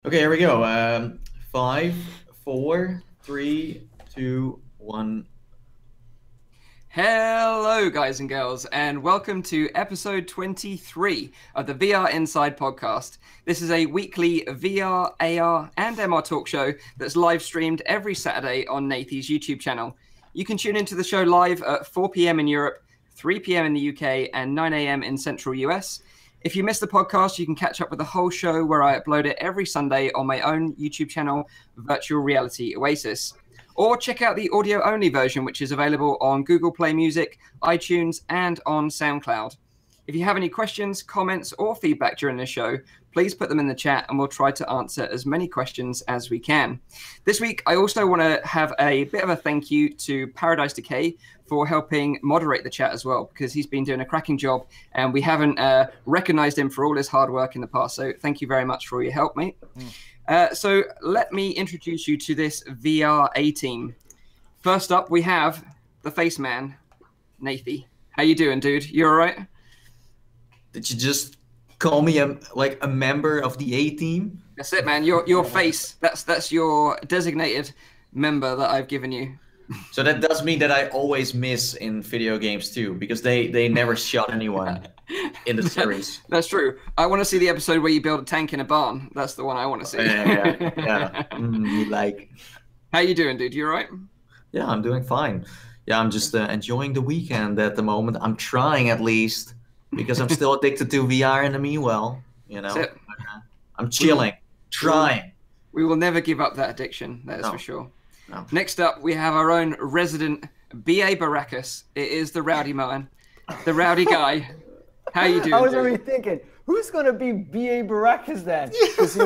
Okay, here we go. 5, 4, 3, 2, 1. Hello, guys and girls, and welcome to episode 23 of the VR Inside podcast. This is a weekly VR, AR, and MR talk show that's live streamed every Saturday on Nathie's YouTube channel. You can tune into the show live at 4 p.m. in Europe, 3 p.m. in the UK, and 9 a.m. in Central US. If you missed the podcast, you can catch up with the whole show where I upload it every Sunday on my own YouTube channel, Virtual Reality Oasis. Or check out the audio-only version, which is available on Google Play Music, iTunes, and on SoundCloud. If you have any questions, comments, or feedback during the show, please put them in the chat and we'll try to answer as many questions as we can. This week, I also want to have a bit of a thank you to Paradise Decay for helping moderate the chat as well, because he's been doing a cracking job and we haven't recognized him for all his hard work in the past. So thank you very much for all your help, mate. So let me introduce you to this VR A-team. First up, we have the face man, Nathie. How you doing, dude? You all right? Did you just call me a member of the A-team? That's it, man. Your face. That's your designated member that I've given you. So that does mean that I always miss in video games too, because they never shot anyone in the series. That's true. I want to see the episode where you build a tank in a barn. That's the one I want to see. Yeah. Like. How you doing, dude? You all right? Yeah, I'm doing fine. Yeah, I'm just enjoying the weekend at the moment. I'm trying at least, because I'm still addicted to VR in the meanwhile. You know, I'm chilling, trying. We will never give up that addiction. That is for sure. No. Next up, we have our own resident B.A. Baracus. It is the rowdy man, the rowdy guy. How you doing? I was already thinking, who's going to be B.A. Baracus then? Because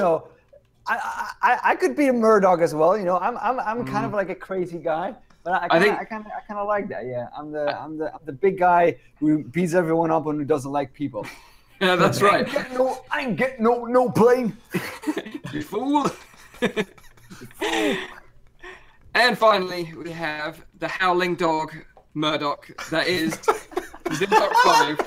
I could be a Murdoch as well. You know, I'm kind of like a crazy guy, but I kind of like that. Yeah, I'm the big guy who beats everyone up and who doesn't like people. Yeah, that's right. I ain't get no plane. You fool. And finally, we have the howling dog, Murdoch. That is Zim.5.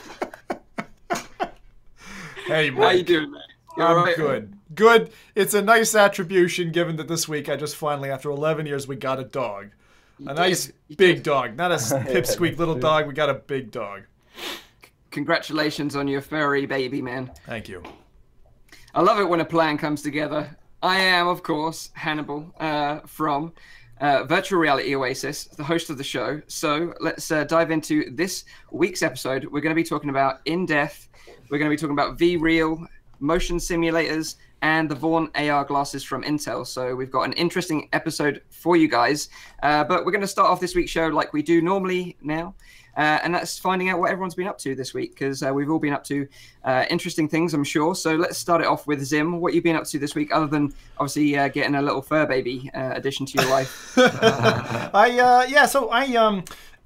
Hey, Mike. How you doing, man? I'm right? Good. It's a nice attribution, given that this week I just finally, after 11 years, we got a dog. A nice big dog. Not a pipsqueak little dog. We got a big dog. Congratulations on your furry baby, man. Thank you. I love it when a plan comes together. I am, of course, Hannibal from Virtual Reality Oasis, the host of the show. So let's dive into this week's episode. We're going to be talking about in-depth. We're going to be talking about VREAL, motion simulators, and the Vaughn AR glasses from Intel. So we've got an interesting episode for you guys. But we're going to start off this week's show like we do normally now. And that's finding out what everyone's been up to this week, because we've all been up to interesting things, I'm sure. So let's start it off with Zim. What you've been up to this week, other than obviously getting a little fur baby addition to your life?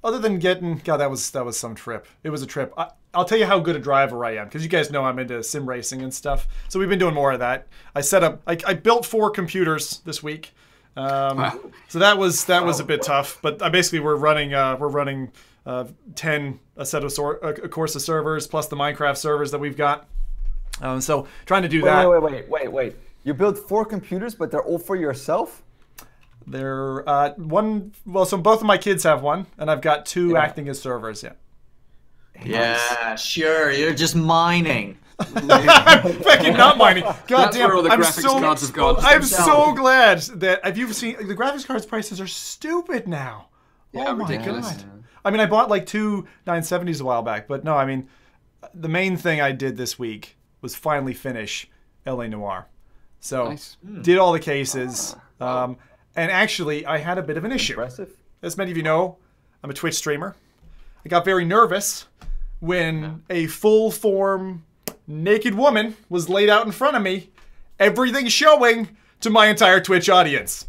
Other than getting, God, that was some trip. It was a trip. I'll tell you how good a driver I am, because you guys know I'm into sim racing and stuff. So we've been doing more of that. I built 4 computers this week. Wow. So that was a bit tough. But basically we're running 10 a course of servers plus the Minecraft servers that we've got. So trying to do that. Wait. You built 4 computers, but they're all for yourself? They're one. Well, so both of my kids have one, and I've got 2 acting as servers. Yeah. Yeah, sure. You're just mining. I'm fucking not mining. God damn! Where all the graphics cards have gone. I'm so glad that have you seen the graphics cards prices are stupid now. Yeah, oh my ridiculous. God. I mean, I bought like 2 970s a while back, but no, I mean, the main thing I did this week was finally finish LA Noire. So Nice. did all the cases, and actually I had a bit of an issue. Impressive. As many of you know, I'm a Twitch streamer. I got very nervous when a full-form naked woman was laid out in front of me, everything showing to my entire Twitch audience.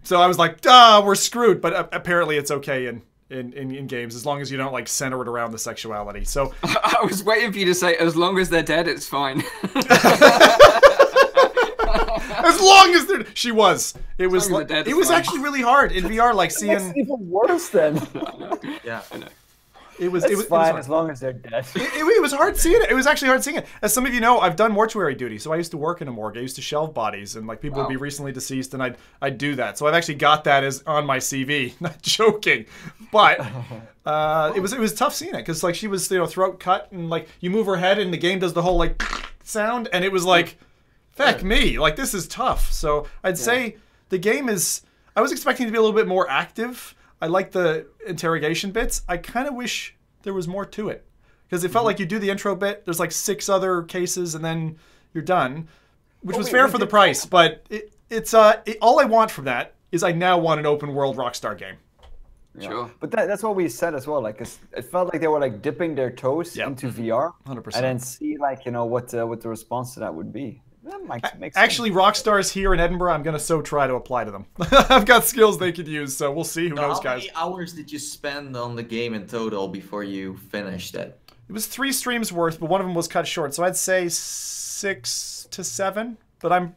So I was like, we're screwed. But apparently it's okay in games, as long as you don't like center it around the sexuality. So I was waiting for you to say, as long as they're dead, it's fine. as long as they're, she was. It was long as they're dead, it it's was fine. actually really hard in VR, like seeing. That's even worse then. Yeah. I know. It was fine hard. as long as they're dead. It was hard seeing it. It was actually hard seeing it. As some of you know, I've done mortuary duty, so I used to work in a morgue. I used to shelve bodies, and like people would be recently deceased, and I'd do that. So I've actually got that as on my CV. Not joking, but it was tough seeing it because like she was throat cut, and like you move her head, and the game does the whole like sound, and it was like, feck me, like this is tough. So I'd say the game is. I was expecting to be a little bit more active. I like the interrogation bits. I kind of wish there was more to it. Because it felt like you do the intro bit, there's like 6 other cases, and then you're done. Which was fair for the price, but it's all I want from that is I now want an open world Rockstar game. Yeah. Sure. But that's what we said as well. Like it felt like they were like dipping their toes into VR. 100%. And then see like, what the response to that would be. Actually, Rockstar's here in Edinburgh. I'm going to try to apply to them. I've got skills they could use, so we'll see. Who knows, guys? How many hours did you spend on the game in total before you finished it? It was 3 streams worth, but one of them was cut short. So I'd say 6 to 7. But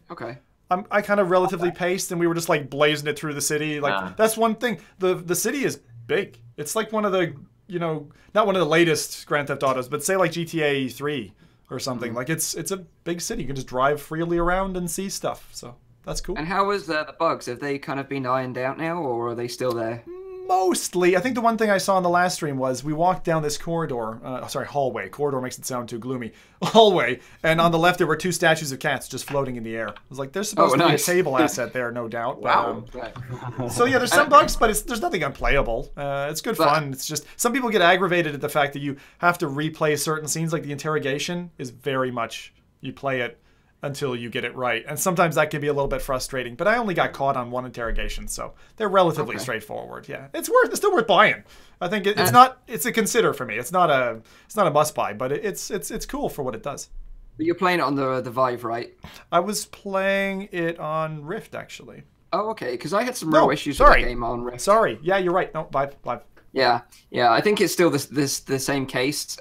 I kind of relatively paced, and we were just like blazing it through the city. Like that's one thing. The city is big. It's like one of the not one of the latest Grand Theft Autos, but say like GTA 3. Or something. Like it's a big city. You can just drive freely around and see stuff. So that's cool. And how was the bugs? Have they kind of been ironed out now, or are they still there? Mostly. I think the one thing I saw in the last stream was we walked down this corridor. Hallway. Corridor makes it sound too gloomy. Hallway. And on the left there were 2 statues of cats just floating in the air. I was like, there's supposed to be a table asset there, no doubt. Wow. So yeah, there's some bugs, but there's nothing unplayable. It's good fun. It's just some people get aggravated at the fact that you have to replay certain scenes. Like the interrogation is very much you play it until you get it right. And sometimes that can be a little bit frustrating. But I only got caught on 1 interrogation, so they're relatively straightforward. Yeah. It's still worth buying. I think it's a consider for me. It's not a must buy, but it's cool for what it does. But you're playing it on the Vive, right? I was playing it on Rift actually. Oh, okay, because I had some real issues with the game on Rift. Sorry. Yeah, you're right. No, Vive. Yeah. I think it's still the same case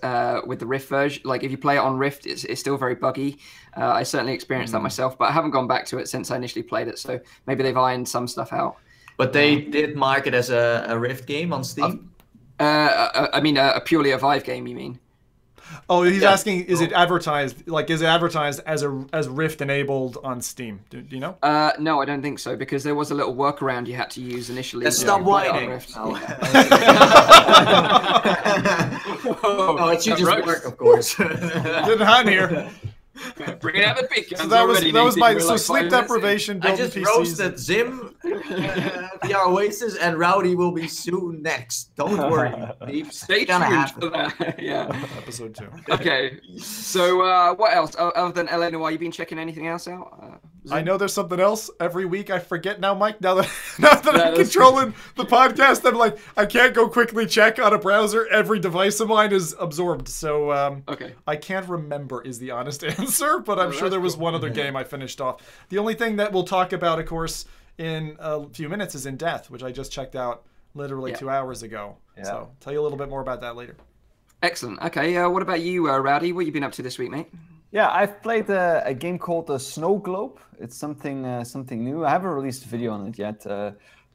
with the Rift version. Like if you play it on Rift, it's still very buggy. I certainly experienced that myself, but I haven't gone back to it since I initially played it. So maybe they've ironed some stuff out. But they did mark it as a Rift game on Steam. I mean, purely a Vive game. You mean? Oh, he's asking, is it advertised? Like, is it advertised as Rift enabled on Steam? Do you know? No, I don't think so, because there was a little workaround you had to use initially. Stop whining. No, it should just work, of course. Getting hot in here. Bringing out the big guns. So that was my sleep deprivation. I just roasted Zim, the Oasis, and Rowdy will be soon next. Don't worry, peeps. Stay tuned for that. Yeah. Episode 2. Okay. So what else other than LA Noire? You been checking anything else out? I know there's something else every week. I forget now, Mike. Now that I'm controlling the podcast, I'm like, I can't go quickly check on a browser. Every device of mine is absorbed. So I can't remember is the honest answer, but I'm sure there was one other game I finished off. The only thing that we'll talk about, of course, in a few minutes is In Death, which I just checked out literally 2 hours ago. Yeah. So I'll tell you a little bit more about that later. Excellent. Okay. What about you, Rowdy? What have you been up to this week, mate? Yeah, I've played a game called the Snow Globe. It's something new. I haven't released a video on it yet,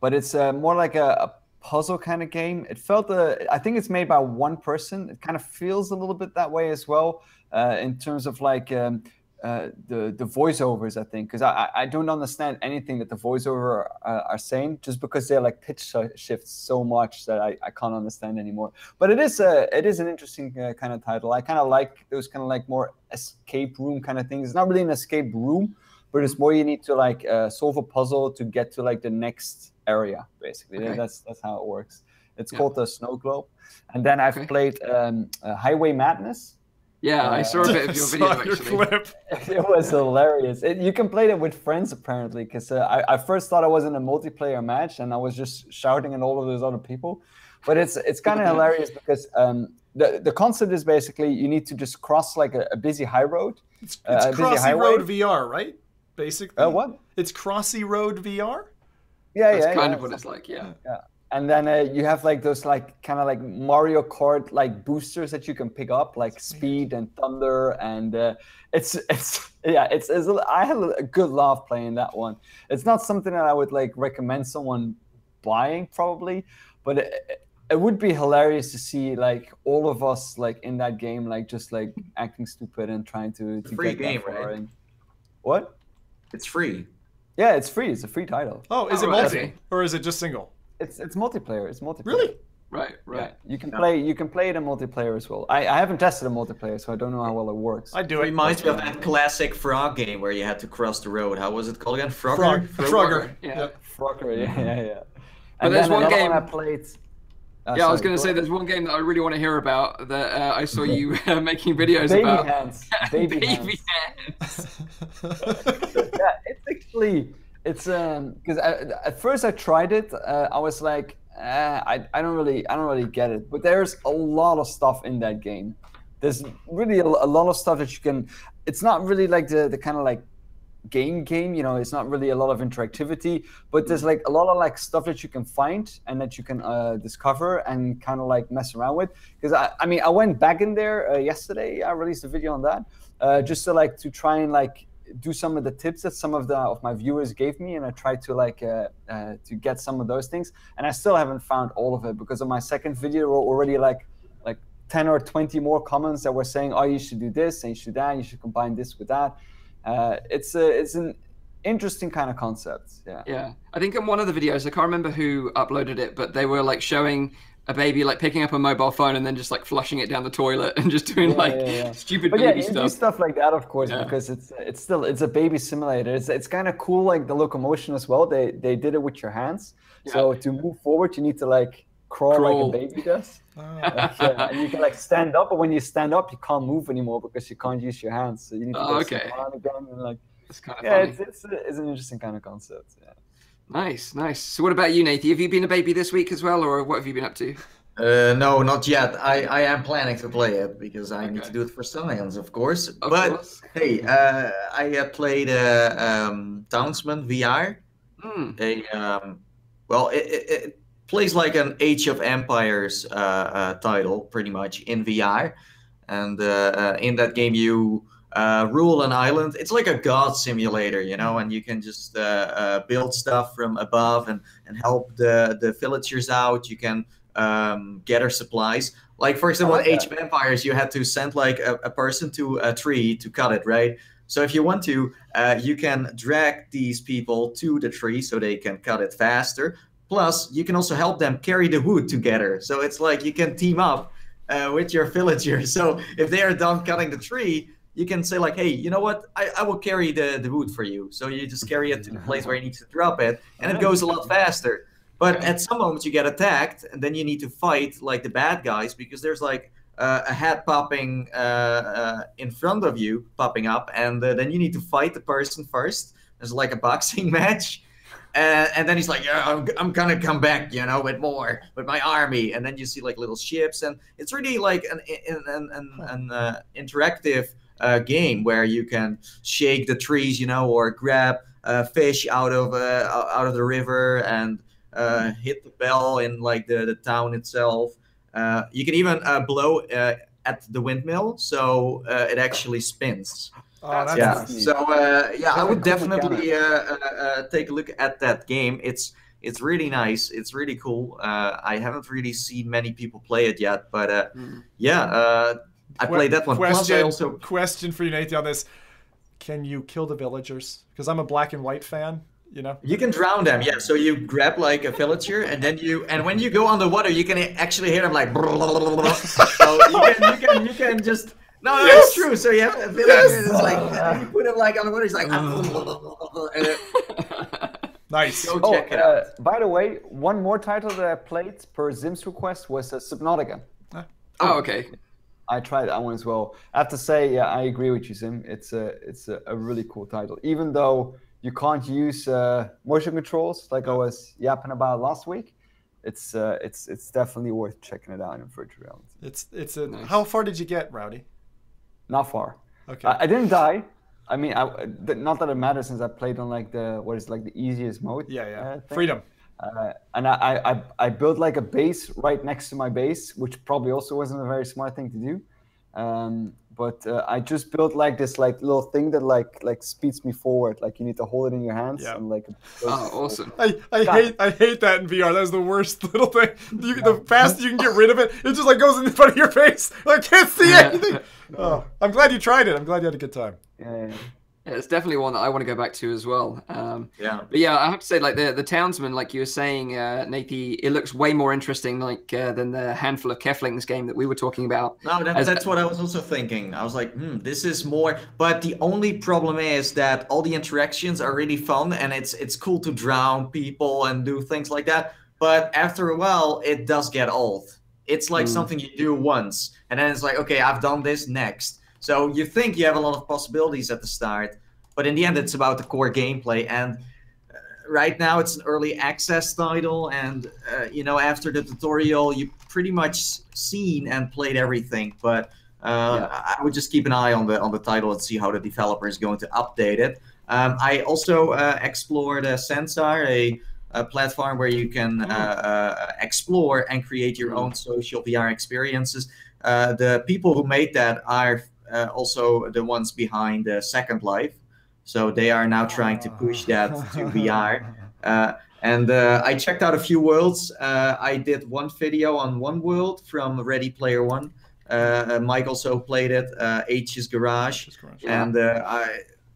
but it's more like a puzzle kind of game. It felt I think it's made by one person. It kind of feels a little bit that way as well in terms of like the voiceovers, I think, because I don't understand anything that the voiceover are saying, just because they're like pitch shifts so much that I can't understand anymore. But it is an interesting kind of title. I kind of like those kind of like more escape room kind of things. It's not really an escape room, but it's more you need to like solve a puzzle to get to like the next area, basically. Okay. That's how it works. It's called the Snow Globe. And then I've played Highway Madness. Yeah, I saw a bit of your video, actually. It was hilarious. You can play it with friends, apparently, because I first thought I was in a multiplayer match, and I was just shouting at all of those other people. But it's kind of hilarious because the concept is basically you need to just cross like a busy high road. It's Crossy Road VR, right? Basically. What? It's Crossy Road VR? That's kind of what it's like, yeah. And then you have like those like kind of like Mario Kart like boosters that you can pick up, like Speed and Thunder, and it's I had a good laugh playing that one. It's not something that I would like recommend someone buying probably, but it would be hilarious to see like all of us like in that game, like just like acting stupid and trying to free get game, that far. right? And... What? It's free. Yeah, it's free. It's a free title. Oh, is it multi or is it just single? It's multiplayer. It's multiplayer. Really? Right. Yeah, you can play it in multiplayer as well. I haven't tested a multiplayer, so I don't know how well it works. I do it. Reminds me of that classic Frog game where you had to cross the road. How was it called again? Frogger. Yeah. Frogger. Yeah. But there's one game I played. I was going to say there's one game that I really want to hear about that I saw you making videos about. Baby hands. Yeah, it's actually because at first I tried it. I was like, I don't really get it. But there's a lot of stuff in that game. There's really a lot of stuff that you can. It's not really like the kind of like game, you know, it's not really a lot of interactivity, but there's like a lot of like stuff that you can find and that you can discover and kind of like mess around with. Because I went back in there yesterday. I released a video on that just to try and like do some of the tips that some of my viewers gave me, and I tried to like to get some of those things, and I still haven't found all of it because on my second video there were already like 10 or 20 more comments that were saying, oh, you should do this and you should that, you should combine this with that. It's an interesting kind of concept. Yeah. I think in one of the videos, I can't remember who uploaded it, but they were like showing a baby like picking up a mobile phone and then just like flushing it down the toilet and just doing stupid baby stuff. Do stuff like that, of course, because it's a baby simulator. It's kind of cool, like the locomotion as well. They did it with your hands. So to move forward, you need to like crawl like a baby does. And you can like stand up, but when you stand up, you can't move anymore because you can't use your hands. So you need to sit down again and like. That's kind of funny. It's an interesting kind of concept. Yeah. Nice. So what about you, Nathie? Have you been a baby this week as well, or what have you been up to? No, not yet. I am planning to play it because I need to do it for science, of course. Hey, I played Townsman VR. It plays like an Age of Empires title, pretty much, in VR. And in that game, you rule an island. It's like a god simulator, you know, and you can just build stuff from above and help the villagers out. You can gather supplies. Like, for example, in Age of Empires, you had to send like a person to a tree to cut it, right? So if you want to, you can drag these people to the tree so they can cut it faster. Plus, you can also help them carry the wood together. So it's like you can team up with your villagers. So if they are done cutting the tree, you can say like, hey, you know what? I will carry the wood for you. So you just carry it to the place where you need to drop it, and it goes a lot faster. But at some moments you get attacked, and then you need to fight like the bad guys because there's like a head popping in front of you, popping up, and then you need to fight the person first. There's like a boxing match. And then he's like, yeah, I'm gonna come back, you know, with my army. And then you see like little ships, and it's really like an interactive game where you can shake the trees, you know, or grab fish out of the river and hit the bell in like the town itself. You can even blow at the windmill, so it actually spins. That's I would definitely take a look at that game. It's really nice. It's really cool. I haven't really seen many people play it yet, but I played that one. Question for you, Nathie, on this: can you kill the villagers? Because I'm a black and white fan. You know, you can drown them. Yeah, so you grab like a villager, and then when you go underwater, you can actually hear them like. So you can just. No, it's true. So you have a villager, it's like you put him like on the water. He's like. Nice. Go check it out. By the way, one more title that I played per Zim's request was Subnautica. Oh, okay. I tried that one as well. I have to say, I agree with you, Zim. It's a really cool title, even though you can't use motion controls like I was yapping about last week. It's definitely worth checking it out in virtual reality. Nice. How far did you get, Rowdy? Not far. Okay. I didn't die. I mean, not that it matters since I played on like the easiest mode. Freedom. And I built like a base right next to my base, which probably also wasn't a very smart thing to do. but I just built like this little thing that like speeds me forward. Like you need to hold it in your hands and like. Oh, awesome! I hate that in VR. That was the worst little thing. The faster you can get rid of it, it just like goes in front of your face. I can't see anything. Oh, I'm glad you tried it. I'm glad you had a good time. Yeah. Yeah, it's definitely one that I want to go back to as well. But yeah, I have to say, like the townsman, like you were saying, Nathie, it looks way more interesting, like than the handful of Keflings game that we were talking about. No, that's what I was also thinking. I was like, this is more. But the only problem is that all the interactions are really fun, and it's cool to drown people and do things like that. But after a while, it does get old. It's like something you do once, and then it's like, okay, I've done this, next. So you think you have a lot of possibilities at the start, but in the end, it's about the core gameplay. And right now, it's an early access title, and after the tutorial, you pretty much seen and played everything. But I would just keep an eye on the title and see how the developer is going to update it. I also explored Sensar, a platform where you can explore and create your own social VR experiences. The people who made that are also the ones behind Second Life. So they are now trying to push that to VR. And I checked out a few worlds. I did one video on one world from Ready Player One. Mike also played it, H's Garage. And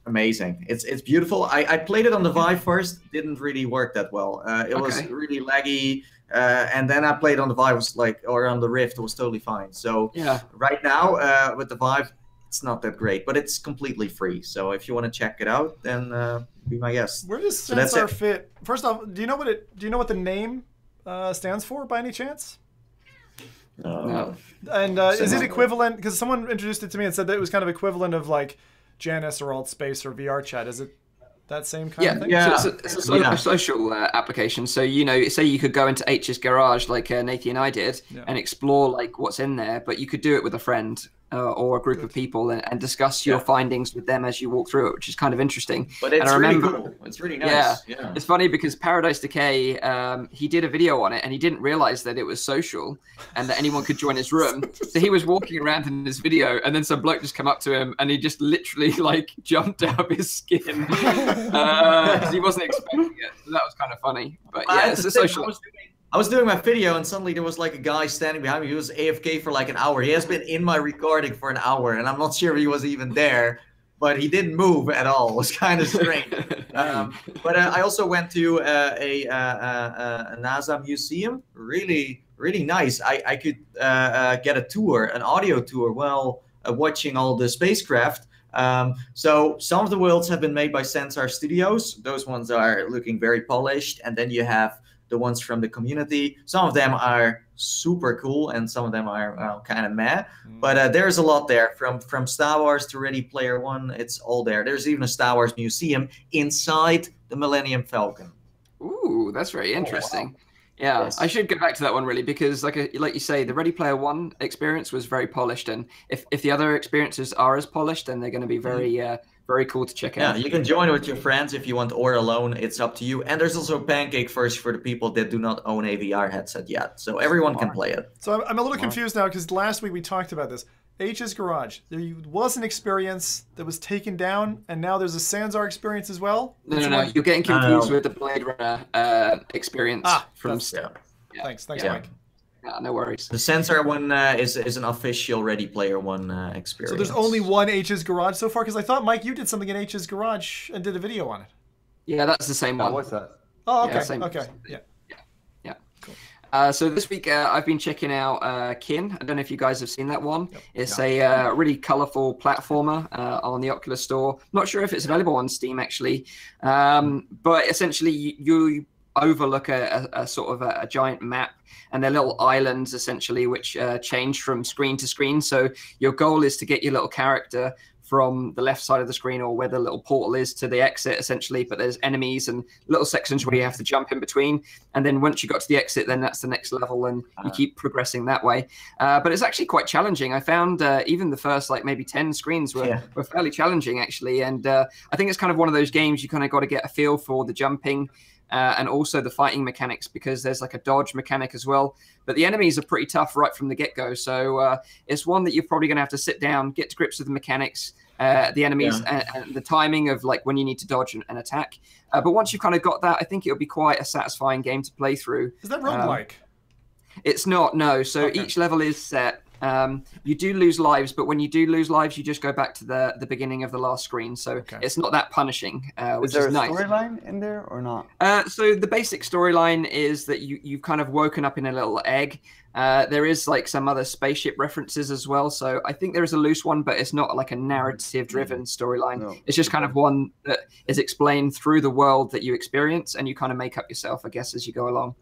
amazing. It's beautiful. I played it on the Vive first. Didn't really work that well. It was really laggy. And then I played on the Vive, or on the Rift, it was totally fine. So right now with the Vive, it's not that great, but it's completely free. So if you want to check it out, then be my guest. Where does Sensar fit? First off, do you know what the name stands for by any chance? No. And is it equivalent? Because someone introduced it to me and said that it was kind of equivalent of like Janus or Altspace or VR Chat. Is it that same kind of thing? Yeah, so it's a social application. So, say you could go into H's Garage like Nathie and I did and explore like what's in there, but you could do it with a friend or a group of people and discuss your findings with them as you walk through it, which is kind of interesting. But it's really cool. It's really nice. Yeah. It's funny because Paradise Decay, he did a video on it and he didn't realize that it was social and that anyone could join his room. So he was walking around in this video and then some bloke just come up to him and he just literally like jumped out of his skin because he wasn't expecting it. So that was kind of funny. But yeah, it's a social... I was doing my video and suddenly there was like a guy standing behind me. He was AFK for like an hour. He has been in my recording for an hour and I'm not sure if he was even there, but he didn't move at all. It was kind of strange. But I also went to a NASA museum. Really, really nice. I could get a tour, an audio tour, while watching all the spacecraft. So some of the worlds have been made by Sensar Studios. Those ones are looking very polished. And then you have the ones from the community. Some of them are super cool and some of them are kind of meh. But there's a lot there, from Star Wars to Ready Player One. It's all there. There's even a Star Wars museum inside the Millennium Falcon. Ooh, that's very interesting. Wow. Yeah, Yes. I should get back to that one really because, like you say, the Ready Player One experience was very polished, and if the other experiences are as polished, then they're going to be very cool to check out. Yeah, you can join with your friends if you want, or alone. It's up to you. And there's also a pancake version for the people that do not own a VR headset yet, so everyone can play it. So I'm a little confused now because last week we talked about this. H's Garage, there was an experience that was taken down, and now there's a Sensar experience as well? No. You're getting confused with the Blade Runner experience from... Thanks, Mike. No worries. The Sensar one is an official Ready Player One experience. So there's only one H's Garage so far? Because I thought, Mike, you did something in H's Garage and did a video on it. Yeah, that's the same one. What's that? Oh, okay. Yeah, Okay. Yeah. Cool. So this week I've been checking out Kin. I don't know if you guys have seen that one. Yep. It's a really colorful platformer on the Oculus Store. Not sure if it's available on Steam actually, but essentially you overlook a sort of a giant map, and they're little islands essentially which change from screen to screen. So your goal is to get your little character from the left side of the screen, or where the little portal is, to the exit essentially, but there's enemies and little sections where you have to jump in between, and then once you got to the exit, then that's the next level, and you keep progressing that way. But it's actually quite challenging. I found even the first like maybe 10 screens were fairly challenging actually, and I think it's kind of one of those games you kind of got to get a feel for the jumping and also the fighting mechanics, because there's like a dodge mechanic as well. But the enemies are pretty tough right from the get-go, so it's one that you're probably going to have to sit down, get to grips with the mechanics, the enemies, and the timing of like when you need to dodge and attack. But once you've kind of got that, I think it'll be quite a satisfying game to play through. Is that roguelike? It's not, no. So each level is set. You do lose lives, but when you do lose lives, you just go back to the beginning of the last screen. So it's not that punishing, which is nice. Is there a storyline in there or not? So the basic storyline is that you've kind of woken up in a little egg. There is like some other spaceship references as well. So I think there is a loose one, but it's not like a narrative-driven storyline. No. It's just kind of one that is explained through the world that you experience, and you kind of make up yourself, I guess, as you go along.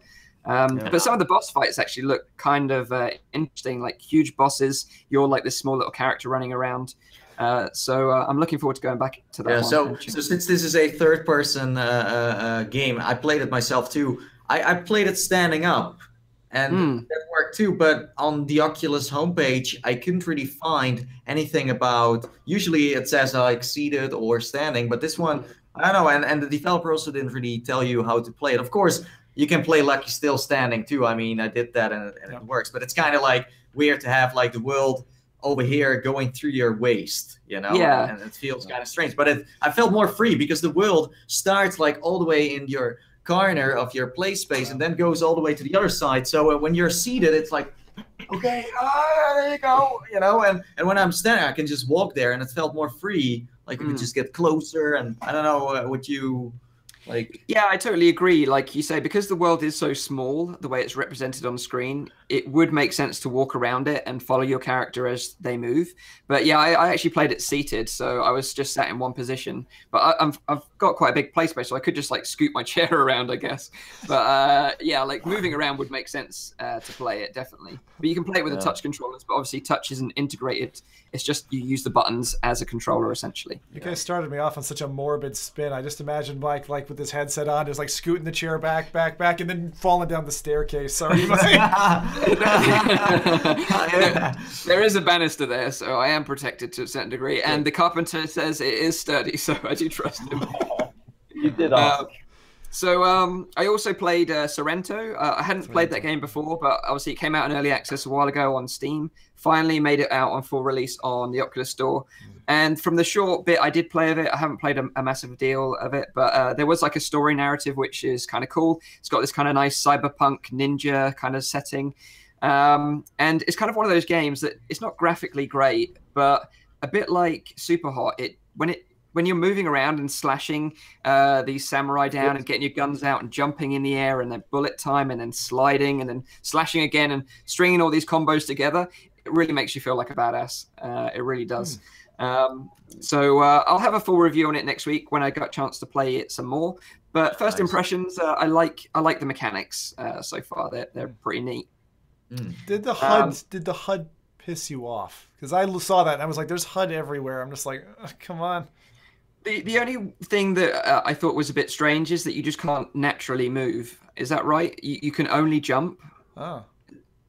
But some of the boss fights actually look kind of interesting, like huge bosses. You're like this small little character running around. So I'm looking forward to going back to that one. So since this is a third-person game, I played it myself too. I played it standing up, and that worked too. But on the Oculus homepage, I couldn't really find anything about. Usually it says like seated or standing, but this one, I don't know. And the developer also didn't really tell you how to play it. Of course, you can play Lucky still standing too. I mean, I did that and it works. But it's kind of like weird to have like the world over here going through your waist, you know? Yeah. And it feels kind of strange. But I felt more free because the world starts like all the way in your corner of your play space and then goes all the way to the other side. So when you're seated, it's like, okay, there you go, you know? And when I'm standing, I can just walk there and it felt more free. Like you could just get closer and I don't know what you... Like, yeah, I totally agree. Like you say, because the world is so small, the way it's represented on screen, it would make sense to walk around it and follow your character as they move. But yeah, I actually played it seated, so I was just sat in one position. But I've got quite a big play space, so I could just like scoot my chair around, I guess. But yeah, like moving around would make sense to play it, definitely. But you can play it with the touch controllers, but obviously touch isn't integrated. It's just you use the buttons as a controller, essentially. You guys started me off on such a morbid spin. I just imagined Mike like with his headset on, just like scooting the chair back, and then falling down the staircase. Sorry, there is a banister there, so I am protected to a certain degree. And the carpenter says it is sturdy, so I do trust him. You did ask. So I also played Sorrento. I hadn't played that game before, but obviously it came out in early access a while ago on Steam. Finally made it out on full release on the Oculus Store. And from the short bit I did play of it, I haven't played a massive deal of it, but there was like a story narrative, which is kind of cool. It's got this kind of nice cyberpunk ninja kind of setting. And it's kind of one of those games that it's not graphically great, but a bit like Superhot. When you're moving around and slashing these samurai down and getting your guns out and jumping in the air and then bullet time and then sliding and then slashing again and stringing all these combos together, it really makes you feel like a badass. It really does. So I'll have a full review on it next week when I got a chance to play it some more. But first impressions, I like the mechanics so far. They're pretty neat. Did the HUD piss you off? Because I saw that and I was like, "There's HUD everywhere." I'm just like, oh, come on. The only thing that I thought was a bit strange is that you just can't naturally move. Is that right? You can only jump. Oh.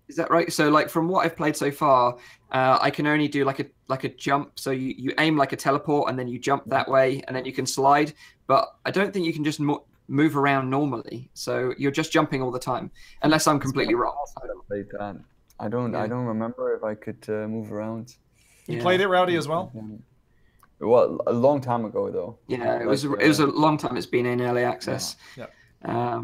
Is that right? So like from what I've played so far, I can only do like a jump. So you aim like a teleport and then you jump that way and then you can slide. But I don't think you can just move around normally. So you're just jumping all the time, unless I'm completely wrong. I don't remember if I could move around. You played it, Rowdy, as well? Well, a long time ago though. Yeah, it was a long time. It's been in early access. Yeah.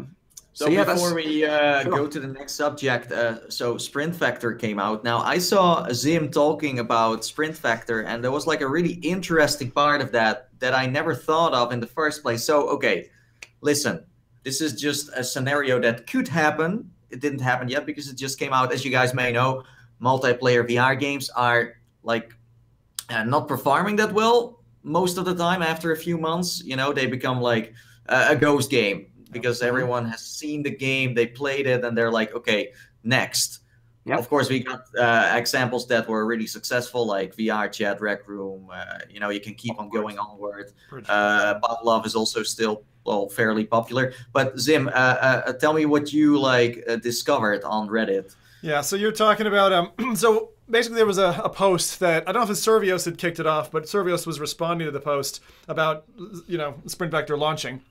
So yeah, before we go to the next subject, so Sprint Factor came out. Now, I saw Zim talking about Sprint Factor, and there was like a really interesting part of that I never thought of in the first place. So, okay, listen, this is just a scenario that could happen. It didn't happen yet because it just came out. As you guys may know, multiplayer VR games are like not performing that well most of the time. After a few months, you know, they become like a ghost game. Because everyone has seen the game, they played it, and they're like, okay, next. Yep. Of course, we got examples that were really successful, like VR Chat, Rec Room. You know, you can keep on going onward. Pavlov is also still, well, fairly popular. But Zim, tell me what you discovered on Reddit. Yeah, so you're talking about so basically there was a post that I don't know if it's Servios had kicked it off, but Servios was responding to the post about Sprint Vector launching.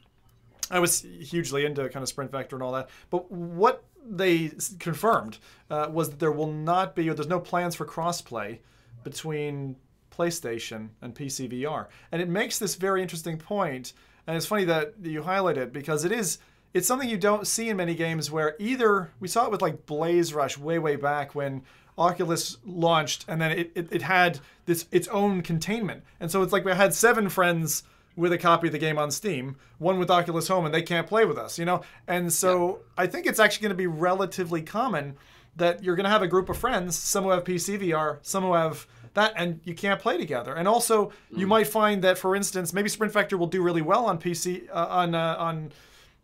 I was hugely into kind of sprint vector and all that. But what they confirmed was that there will not be, or there's no plans for crossplay between PlayStation and PC VR. And it makes this very interesting point. And it's funny that you highlight it because it's something you don't see in many games where either, we saw it with like Blaze Rush way back when Oculus launched, and then it had its own containment. And so it's like we had 7 friends with a copy of the game on Steam, one with Oculus Home, and they can't play with us, you know? And so I think it's actually going to be relatively common that you're going to have a group of friends, some who have PC VR, some who have that, and you can't play together. And also, you might find that, for instance, maybe Sprint Vector will do really well on PC,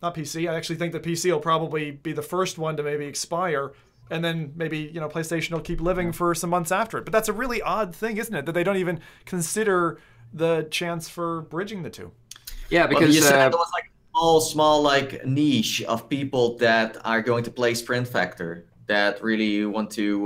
not PC. I actually think that PC will probably be the first one to maybe expire, and then maybe, you know, PlayStation will keep living for some months after it. But that's a really odd thing, isn't it? That they don't even consider the chance for bridging the two. Yeah, because well, you said there was like a small like niche of people that are going to play Sprint Factor that really want to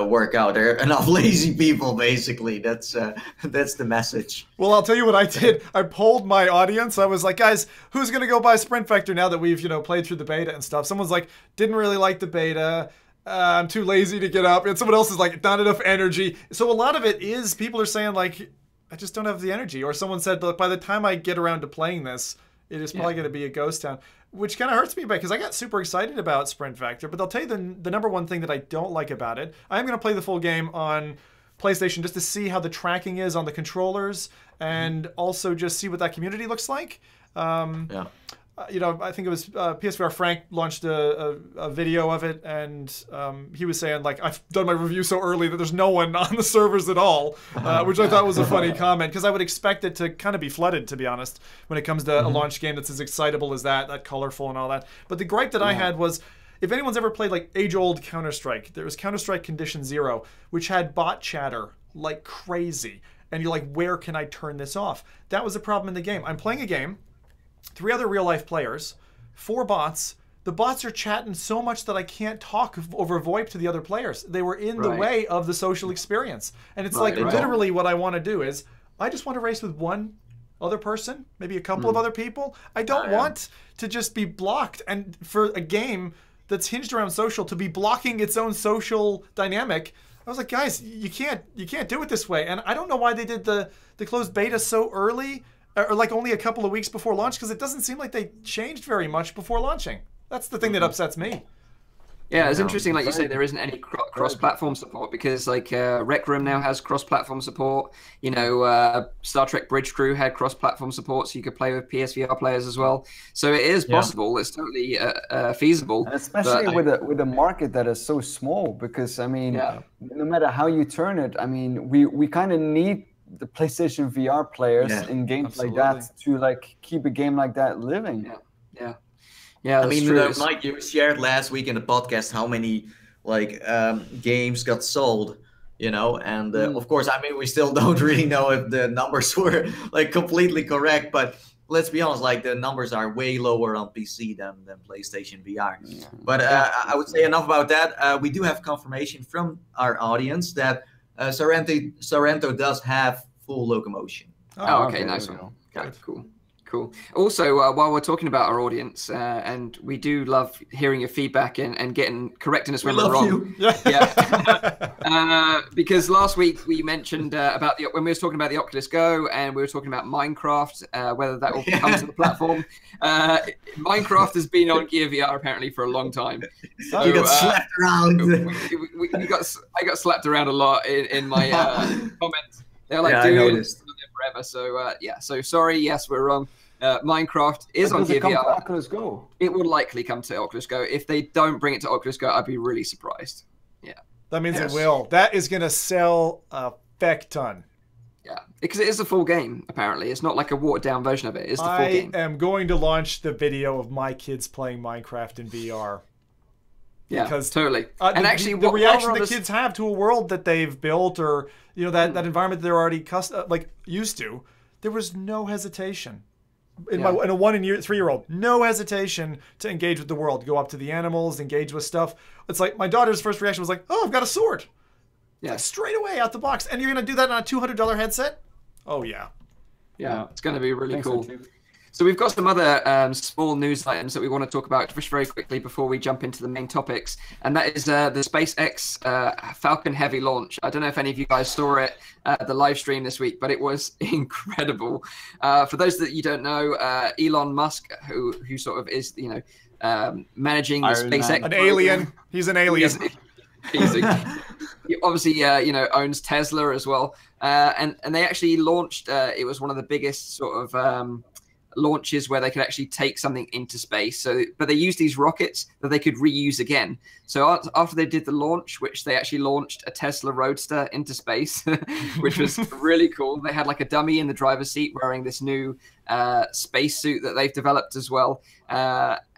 work out. There are enough lazy people, basically. That's the message. Well, I'll tell you what I did. I polled my audience. I was like, guys, who's going to go buy Sprint Factor now that we've, you know, played through the beta and stuff? Someone's like, didn't really like the beta. I'm too lazy to get up. And someone else is like, not enough energy. So a lot of it is people are saying like, I just don't have the energy. Or someone said, but by the time I get around to playing this, it is probably going to be a ghost town, which kind of hurts me because I got super excited about Sprint Factor. But I'll tell you the number one thing that I don't like about it. I'm going to play the full game on PlayStation just to see how the tracking is on the controllers and also just see what that community looks like. You know, I think it was PSVR Frank launched a video of it, and he was saying, like, I've done my review so early that there's no one on the servers at all, which I thought was a funny comment, because I would expect it to kind of be flooded, to be honest, when it comes to a launch game that's as excitable as that colorful and all that. But the gripe that I had was, if anyone's ever played, like, age-old Counter-Strike, there was Counter-Strike Condition Zero, which had bot chatter like crazy, and you're like, where can I turn this off? That was a problem in the game. I'm playing a game, 3 other real-life players, 4 bots. The bots are chatting so much that I can't talk over VoIP to the other players. They were in the way of the social experience. And it's literally what I want to do is, I just want to race with one other person, maybe a couple of other people. I don't want to just be blocked. And for a game that's hinged around social, to be blocking its own social dynamic, I was like, guys, you can't do it this way. And I don't know why they did the closed beta so early, or like only a couple of weeks before launch, because it doesn't seem like they changed very much before launching. That's the thing that upsets me. Yeah, it's interesting, like you say, there isn't any cross-platform support, because like Rec Room now has cross-platform support. You know, Star Trek Bridge Crew had cross-platform support, so you could play with PSVR players as well. So it is possible. It's totally feasible. And especially with a market that is so small, because I mean, no matter how you turn it, I mean, we kind of need the PlayStation VR players in games like that to like keep a game like that living. Yeah, I mean, true. Mike, you shared last week in the podcast how many like games got sold, you know, and of course, I mean, we still don't really know if the numbers were like completely correct, but let's be honest, like the numbers are way lower on PC than PlayStation VR. But I would say enough about that. We do have confirmation from our audience that Sorrento does have full locomotion. Oh, okay, nice one. Okay, cool. Also, while we're talking about our audience, and we do love hearing your feedback and correcting us when we're wrong. Because last week we mentioned about when we were talking about the Oculus Go, and we were talking about Minecraft, whether that will come to the platform. Minecraft has been on Gear VR apparently for a long time. So, you got slapped around. I got slapped around a lot in my comments. They're like, dude, it's been there forever. So so sorry. Yes, we're wrong. Minecraft is on Gear VR. Oculus Go? It will likely come to Oculus Go. If they don't bring it to Oculus Go, I'd be really surprised. Yeah. That means it will. That is going to sell a feck ton. Yeah, because it is a full game, apparently. It's not like a watered-down version of it. It's the full game. I am going to launch the video of my kids playing Minecraft in VR. Yeah, because totally. And actually, the reaction the kids have to a world that they've built, or you know that environment they're already used to, there was no hesitation. In a 1 and 3-year-old, no hesitation to engage with the world, go up to the animals, engage with stuff. It's like my daughter's first reaction was like, "Oh, I've got a sword." Yeah, like, straight away out the box, and you're gonna do that on a $200 headset? Oh yeah. Yeah, it's going to be really cool. So we've got some other small news items that we want to talk about just very quickly before we jump into the main topics, and that is the SpaceX Falcon Heavy launch. I don't know if any of you guys saw it, the live stream this week, but it was incredible. For those that you don't know, Elon Musk, who sort of is, managing the SpaceX. An alien. He's an alien. He obviously, owns Tesla as well. And they actually launched, it was one of the biggest sort of launches where they could actually take something into space. But they used these rockets that they could reuse again. So after they did the launch, which they actually launched a Tesla Roadster into space, which was really cool. They had like a dummy in the driver's seat wearing this new space suit that they've developed as well.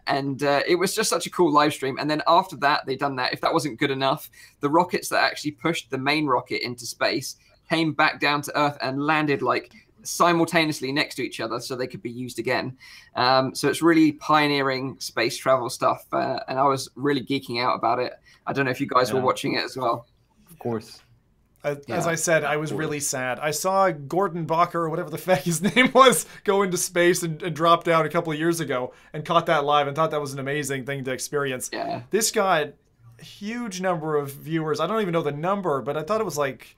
And it was just such a cool live stream. And then after that, they'd done that. If that wasn't good enough, the rockets that actually pushed the main rocket into space came back down to Earth and landed like simultaneously next to each other so they could be used again. So it's really pioneering space travel stuff. And I was really geeking out about it. I don't know if you guys were watching it as well. Of course. As I said, I was really sad. I saw Gordon Bacher, or whatever the fuck his name was, go into space and drop down a couple of years ago, and caught that live and thought that was an amazing thing to experience. Yeah. This got a huge number of viewers. I don't even know the number, but I thought it was like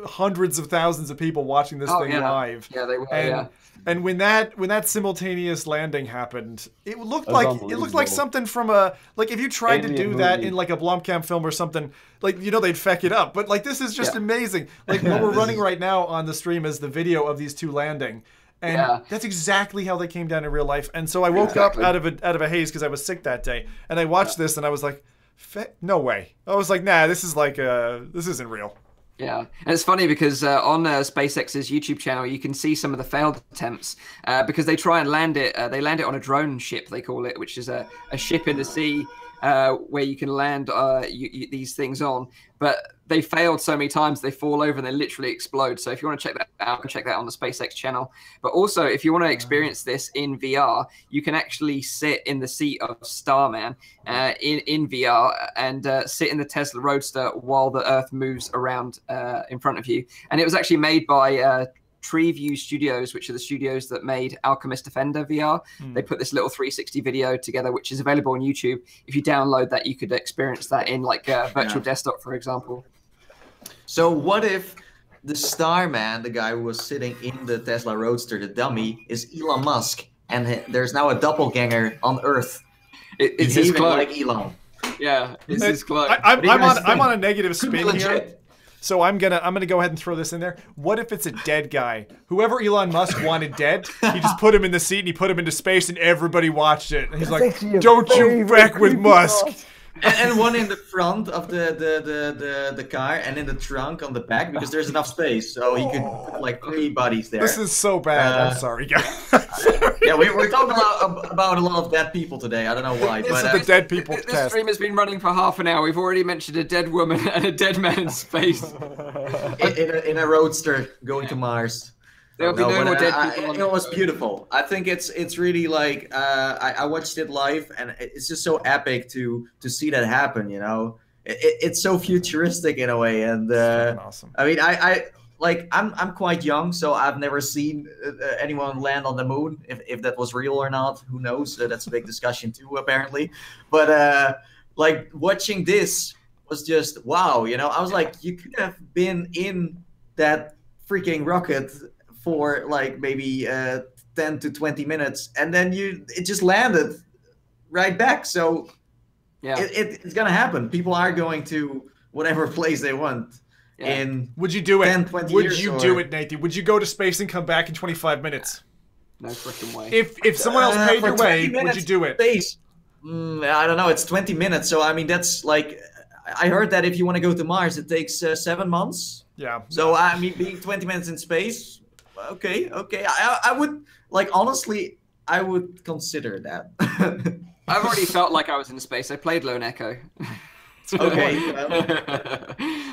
hundreds of thousands of people watching this thing live. Yeah, they were. And when that simultaneous landing happened, it looked like something from if you tried to do that in like a Blomkamp film or something, they'd feck it up. But like, this is just amazing. Like what we're running right now on the stream is the video of these two landing. And that's exactly how they came down in real life. And so I woke up out of a haze because I was sick that day, and I watched this and I was like, no way. I was like, nah, this isn't real. Yeah, and it's funny because on SpaceX's YouTube channel, you can see some of the failed attempts because they try and land it. They land it on a drone ship, they call it, which is a ship in the sea where you can land these things on. But they failed so many times, they fall over and they literally explode. So if you want to check that out, check that on the SpaceX channel. But also, if you want to experience this in VR, you can actually sit in the seat of Starman in VR and sit in the Tesla Roadster while the Earth moves around in front of you. And it was actually made by Treeview Studios, which are the studios that made Alchemist Defender VR. They put this little 360 video together, which is available on YouTube. If you download that, you could experience that in like a virtual desktop, for example. So what if the Starman, the guy who was sitting in the Tesla Roadster, the dummy, is Elon Musk, and there's now a doppelganger on Earth? It's his clone. Like Elon. Yeah, it's his clone. I'm on a negative spin here. So I'm gonna go ahead and throw this in there. What if it's a dead guy? Whoever Elon Musk wanted dead, he just put him in the seat and he put him into space and everybody watched it. And he's like, "Don't you wreck with Musk." And one in the front of the car, and in the trunk on the back, because there's enough space, so he could put like 3 bodies there. This is so bad. I'm sorry, guys. Yeah, we're talking about a lot of dead people today. I don't know why. This is the dead people test. This stream has been running for half an hour. We've already mentioned a dead woman and a dead man in space. in a roadster going to Mars. There'll be no more dead people. It was beautiful. I think it's really like I watched it live, and it's just so epic to see that happen. You know, it's so futuristic in a way, and awesome. I mean, I'm quite young, so I've never seen anyone land on the moon. If that was real or not, who knows? That's a big discussion too, apparently. But like watching this was just wow. You know, I was like, you could have been in that freaking rocket for like maybe 10 to 20 minutes, and then it just landed right back. So yeah, it's gonna happen. People are going to whatever place they want. Yeah. Would you do it? 10, 20 would years you do it, Nathie? Would you go to space and come back in 25 minutes? No freaking way. If someone else paid your way, would you do it? Space. I don't know. It's 20 minutes, so I mean that's like I heard that if you want to go to Mars, it takes 7 months. Yeah. So I mean, being 20 minutes in space. Okay. I would, like, honestly, I would consider that. I've already felt like I was in space. I played Lone Echo. Okay.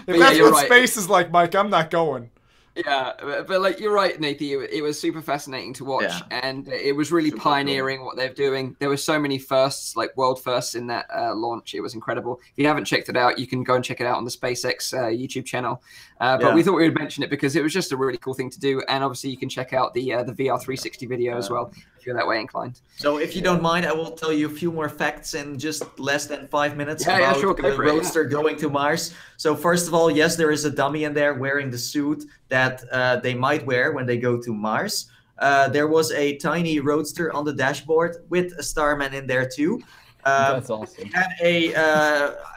If that's what space is like, Mike, I'm not going. Yeah, but like you're right, Nathie. It was super fascinating to watch, and it was really super pioneering what they're doing. There were so many firsts, like world firsts, in that launch. It was incredible. If you haven't checked it out, you can go and check it out on the SpaceX YouTube channel. But we thought we would mention it because it was just a really cool thing to do, and obviously you can check out the VR360 video as well if you're that way inclined. So if you don't mind, I will tell you a few more facts in just less than 5 minutes about the Roadster going to Mars. So first of all, yes, there is a dummy in there wearing the suit that they might wear when they go to Mars. There was a tiny Roadster on the dashboard with a Starman in there too. That's awesome. It had a,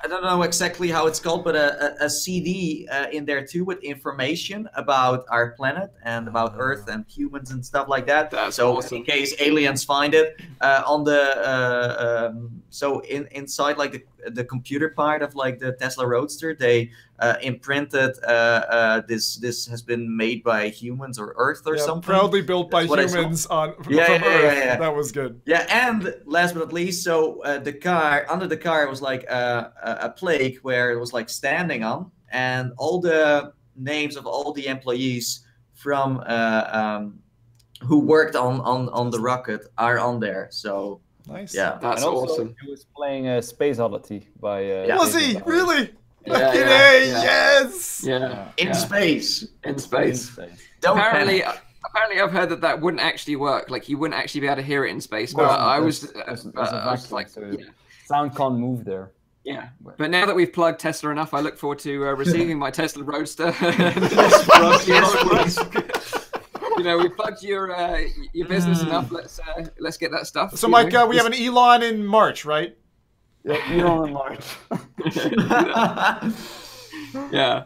I don't know exactly how it's called, but a CD in there too with information about our planet and about Earth and humans and stuff like that. That's awesome. In case aliens find it, on the so inside like the computer part of like the Tesla Roadster, they imprinted this has been made by humans or Earth or something. Proudly built by humans from Earth. That was good. Yeah, and last but not least, so the car, under the car was like a plaque where it was like standing on, and all the names of all the employees from who worked on the rocket are on there. So nice. Yeah, that's awesome. He was playing Space Oddity by. Was he really? Yes. In space. Apparently, I've heard that wouldn't actually work. Like you wouldn't actually be able to hear it in space. But I was like, sound can't move there. Yeah, but now that we've plugged Tesla enough, I look forward to receiving my Tesla Roadster. You know, we plugged your business enough. Let's get that stuff. So, Mike, we have an Elon in March, right? Yeah, Elon in March. Yeah.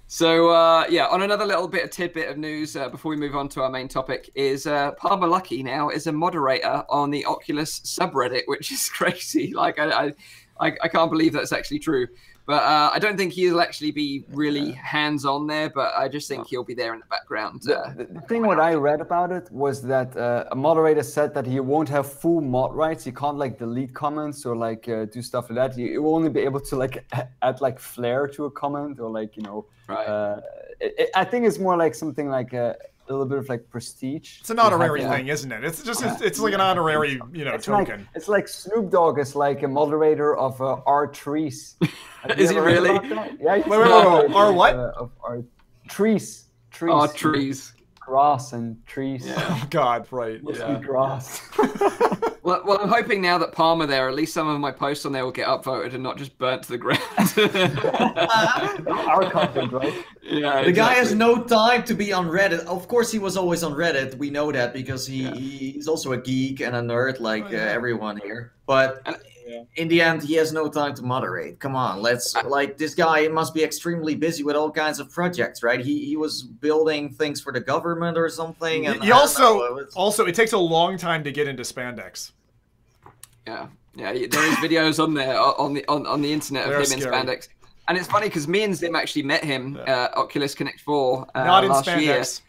So, on another little bit of tidbit of news before we move on to our main topic is Palmer Luckey now is a moderator on the Oculus subreddit, which is crazy. Like, I can't believe that's actually true. But I don't think he'll actually be really hands-on there, but I just think he'll be there in the background. The thing what I read about it was that a moderator said that he won't have full mod rights. He can't like delete comments or like do stuff like that. He will only be able to like add like flair to a comment or like, you know. Right. I think it's more like something like a little bit of like prestige. It's an honorary thing, isn't it? It's just it's like an honorary, token. It's like Snoop Dogg is like a moderator of our trees. Is he really? Yeah. Wait, our what? Of our trees. Oh, trees. Grass and trees. Yeah. Oh God, right? Yeah. Grass. Well, I'm hoping now that Palmer there, at least some of my posts on there will get upvoted and not just burnt to the ground. Our content, right? Yeah. The guy has no time to be on Reddit. Of course, he was always on Reddit. We know that because he's also a geek and a nerd like everyone here. But in the end, he has no time to moderate. Come on, this guy must be extremely busy with all kinds of projects, right? He was building things for the government or something. And he also it takes a long time to get into spandex. Yeah, there is videos on there on the internet of him in spandex, and it's funny because me and Zim actually met him Oculus Connect 4 not in last spandex.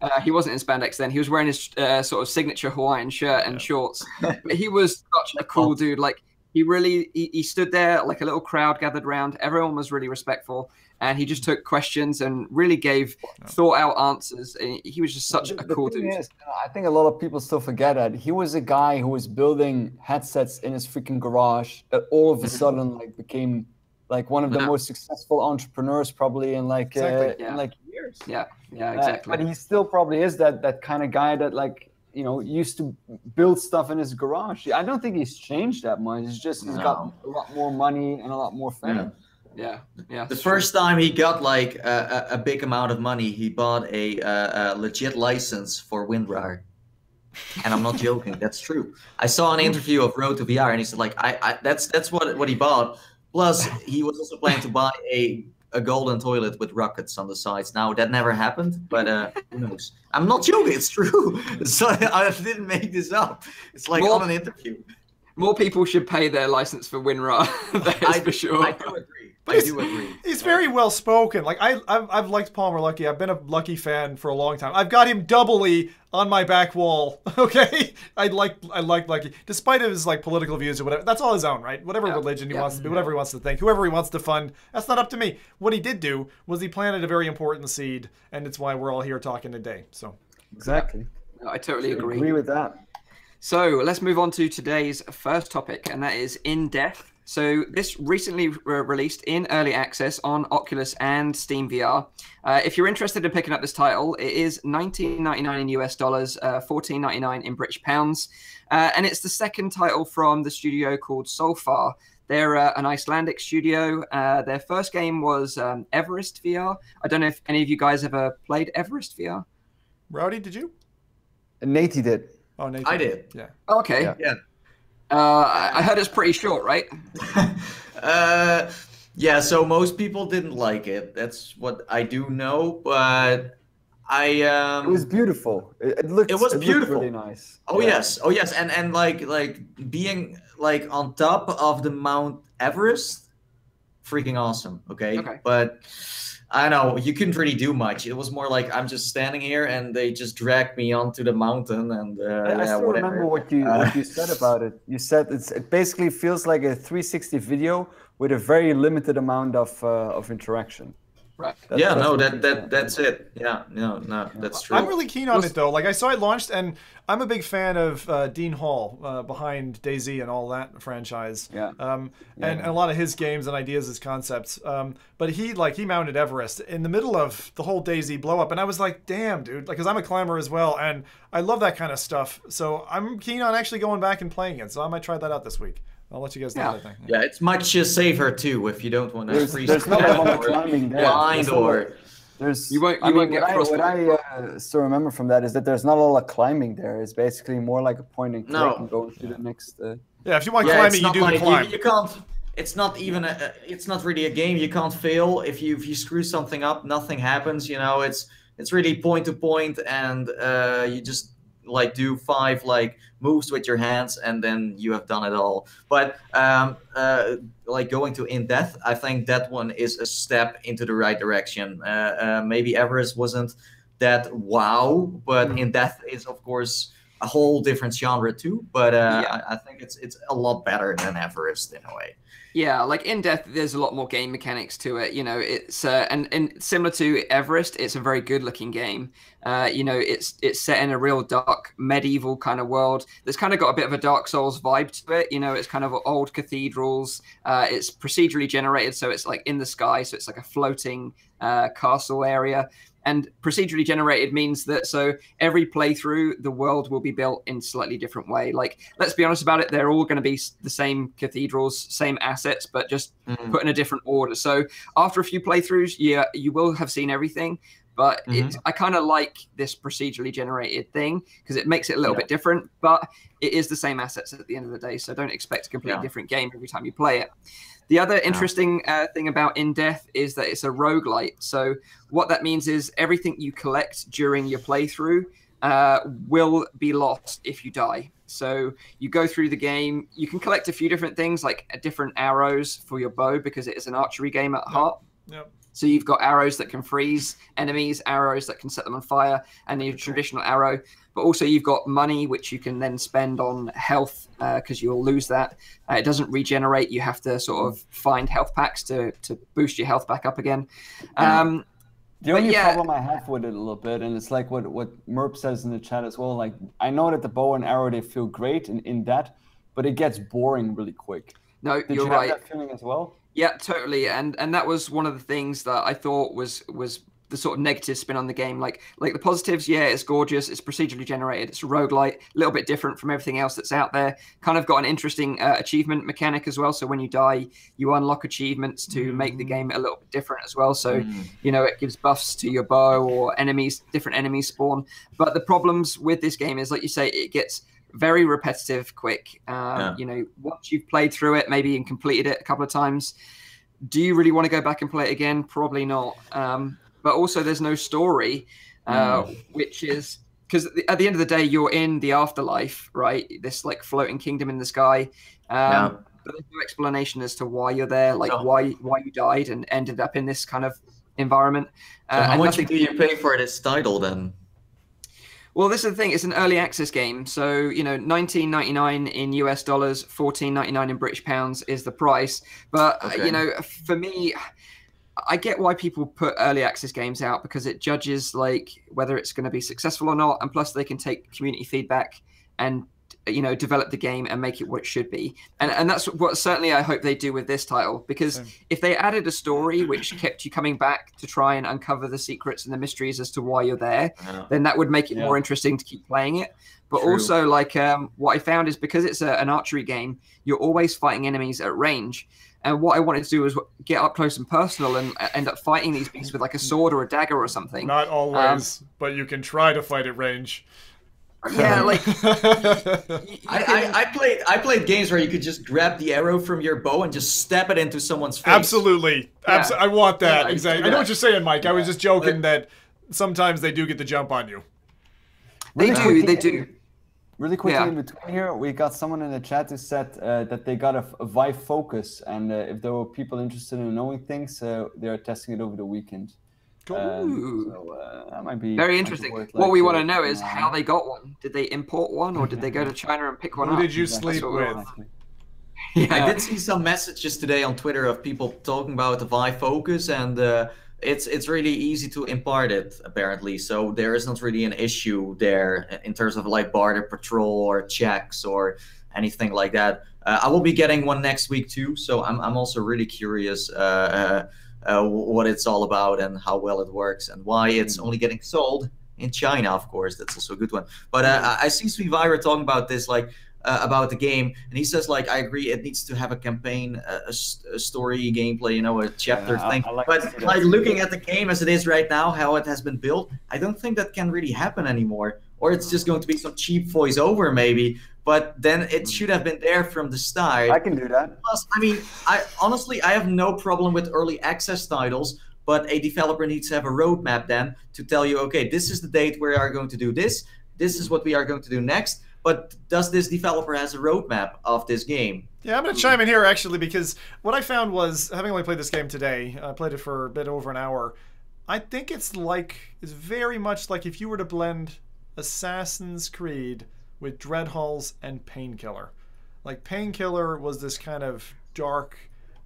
Year. He wasn't in spandex then. He was wearing his sort of signature Hawaiian shirt and shorts. But he was such a cool dude. Like he stood there, like a little crowd gathered around. Everyone was really respectful. And he just took questions and really gave thought-out answers. And he was just such a cool dude. I think a lot of people still forget that he was a guy who was building headsets in his freaking garage that all of a sudden like became like one of the most successful entrepreneurs probably in like in like years. Yeah, exactly. But he still probably is that kind of guy that like used to build stuff in his garage. I don't think he's changed that much. It's just he's got a lot more money and a lot more fame. Yeah. The first time he got like a big amount of money, he bought a legit license for WinRAR, and I'm not joking. That's true. I saw an interview of Road to VR, and he said like, that's what he bought. Plus, he was also planning to buy a golden toilet with rockets on the sides. Now that never happened, but who knows? I'm not joking. It's true. So I didn't make this up. It's like on an interview. More people should pay their license for WinRAR. That is for sure. I do agree. I do agree. He's very well spoken. Like I've liked Palmer Luckey. I've been a Lucky fan for a long time. I've got him doubly on my back wall. Okay, I like Lucky, despite his like political views or whatever. That's all his own, right? Whatever religion he wants to be, whatever he wants to think, whoever he wants to fund. That's not up to me. What he did do was he planted a very important seed, and it's why we're all here talking today. So exactly, I totally agree. Agree with that. So let's move on to today's first topic, and that is In Death. So this recently released in early access on Oculus and Steam VR. If you're interested in picking up this title, it is $19.99 in US dollars, $14.99 in British pounds. And it's the second title from the studio called Solfar. They're an Icelandic studio. Their first game was Everest VR. I don't know if any of you guys ever played Everest VR. Rowdy, did you? Nathie did. Oh, Nathie. I did. Yeah. Okay. Yeah. I heard it's pretty short, right? Yeah, so most people didn't like it. That's what I do know, but it was beautiful. It looked beautiful. Really nice. Oh yes. And like being like on top of the Mount Everest, freaking awesome. Okay. But I don't know, you couldn't really do much. It was more like I'm just standing here and they just dragged me onto the mountain and I still remember what you said about it. You said it basically feels like a 360 video with a very limited amount of interaction. Right. That's it. Yeah, no, that's true. I'm really keen on it though. Like I saw it launched, and I'm a big fan of Dean Hall behind DayZ and all that franchise. Yeah. And a lot of his games and ideas as concepts. But he mounted Everest in the middle of the whole DayZ blow up, and I was like, damn, dude, like, because I'm a climber as well, and I love that kind of stuff. So I'm keen on actually going back and playing it. So I might try that out this week. I'll let you guys know. Yeah, it's much safer too if you don't want to freeze. There's not a lot of climbing there. Blind or you won't get frostbite. What I still remember from that is that there's not a lot of climbing there. It's basically more like a point and click and going to the next. Yeah, if you want climbing, you do the climb. You can't. It's not even it's not really a game. You can't fail if you screw something up. Nothing happens. You know, it's really point to point, and you just like do 5 like moves with your hands, and then you have done it all. But like going to In Death, I think that one is a step into the right direction. Maybe Everest wasn't that wow, but In Death is of course a whole different genre too. But I think it's a lot better than Everest in a way. Yeah, like In Death, there's a lot more game mechanics to it. You know, it's and similar to Everest, it's a very good-looking game. You know, it's set in a real dark medieval kind of world. There's kind of got a bit of a Dark Souls vibe to it. You know, it's kind of old cathedrals. It's procedurally generated, so it's like in the sky, so it's like a floating castle area. And procedurally generated means that so every playthrough, the world will be built in a slightly different way. Like, let's be honest about it, they're all going to be the same cathedrals, same assets, but just put in a different order. So after a few playthroughs, you will have seen everything. But I kind of like this procedurally generated thing because it makes it a little bit different. But it is the same assets at the end of the day. So don't expect a completely different game every time you play it. The other interesting thing about In Death is that it's a roguelite. So what that means is everything you collect during your playthrough will be lost if you die. So you go through the game, you can collect a few different things like different arrows for your bow because it is an archery game at heart. Yep. So you've got arrows that can freeze enemies, arrows that can set them on fire, and your traditional arrow. But also you've got money, which you can then spend on health because you'll lose that. It doesn't regenerate. You have to sort of find health packs to boost your health back up again. The only problem I have with it a little bit, and it's like what Merp says in the chat as well, like I know that the bow and arrow, they feel great in that, but it gets boring really quick. No, Did you're you right. have that feeling as well? Yeah, totally. And that was one of the things that I thought was the sort of negative spin on the game. Like the positives, yeah, it's gorgeous, it's procedurally generated, it's a roguelite, a little bit different from everything else that's out there. Kind of got an interesting achievement mechanic as well. So when you die, you unlock achievements to make the game a little bit different as well. So, you know, it gives buffs to your bow or enemies, different enemies spawn. But the problems with this game is, like you say, it gets very repetitive quick. You know, once you've played through it, maybe and completed it a couple of times, do you really want to go back and play it again? Probably not. But also there's no story, which is because at the end of the day, you're in the afterlife, right? This like floating kingdom in the sky. But there's no explanation as to why you're there, like why you died and ended up in this kind of environment. So how much do you pay for this title then? Well, this is the thing. It's an early access game, so $19.99 in US dollars, $14.99 in British pounds is the price. But for me, I get why people put early access games out, because it judges like whether it's going to be successful or not, and plus they can take community feedback and develop the game and make it what it should be. And that's what certainly I hope they do with this title, because if they added a story which kept you coming back to try and uncover the secrets and the mysteries as to why you're there, then that would make it more interesting to keep playing it. But also, like, what I found is because it's an archery game, you're always fighting enemies at range. And what I wanted to do was get up close and personal and end up fighting these beasts with like a sword or a dagger or something. Not always, but you can try to fight at range. Yeah, like I played games where you could just grab the arrow from your bow and just stab it into someone's face. Absolutely. Yeah. I want that. Yeah, exactly. I know what you're saying, Mike. I was just joking that sometimes they do get the jump on you. They do. Really quickly in between here, we got someone in the chat who said that they got a Vive Focus, and if there were people interested in knowing things, they are testing it over the weekend. Cool. So that might be very interesting. What we want to know is how they got one. Did they import one, or did they go to China and pick one up? Who did you sleep with? I did see some messages today on Twitter of people talking about the Vive Focus, and it's really easy to impart it, apparently. So there is not really an issue there in terms of like border patrol or checks or anything like that. I will be getting one next week too, so I'm also really curious what it's all about and how well it works and why it's only getting sold in China. Of course, that's also a good one. But I see Sweetvyra talking about this, like about the game, and he says, like, I agree, it needs to have a campaign, a story, gameplay, a chapter thing. But like looking at the game as it is right now, how it has been built, I don't think that can really happen anymore. Or it's just going to be some cheap voiceover maybe. But then it should have been there from the start. I can do that. Plus, I mean, honestly, I have no problem with early access titles, but a developer needs to have a roadmap then to tell you, okay, this is the date we are going to do this. This is what we are going to do next. But does this developer has a roadmap of this game? Yeah, I'm going to chime in here, actually, because what I found was, having only played this game today, I played it for a bit over an hour, I think it's very much like if you were to blend Assassin's Creed with Dreadhalls and Painkiller. Like, Painkiller was this kind of dark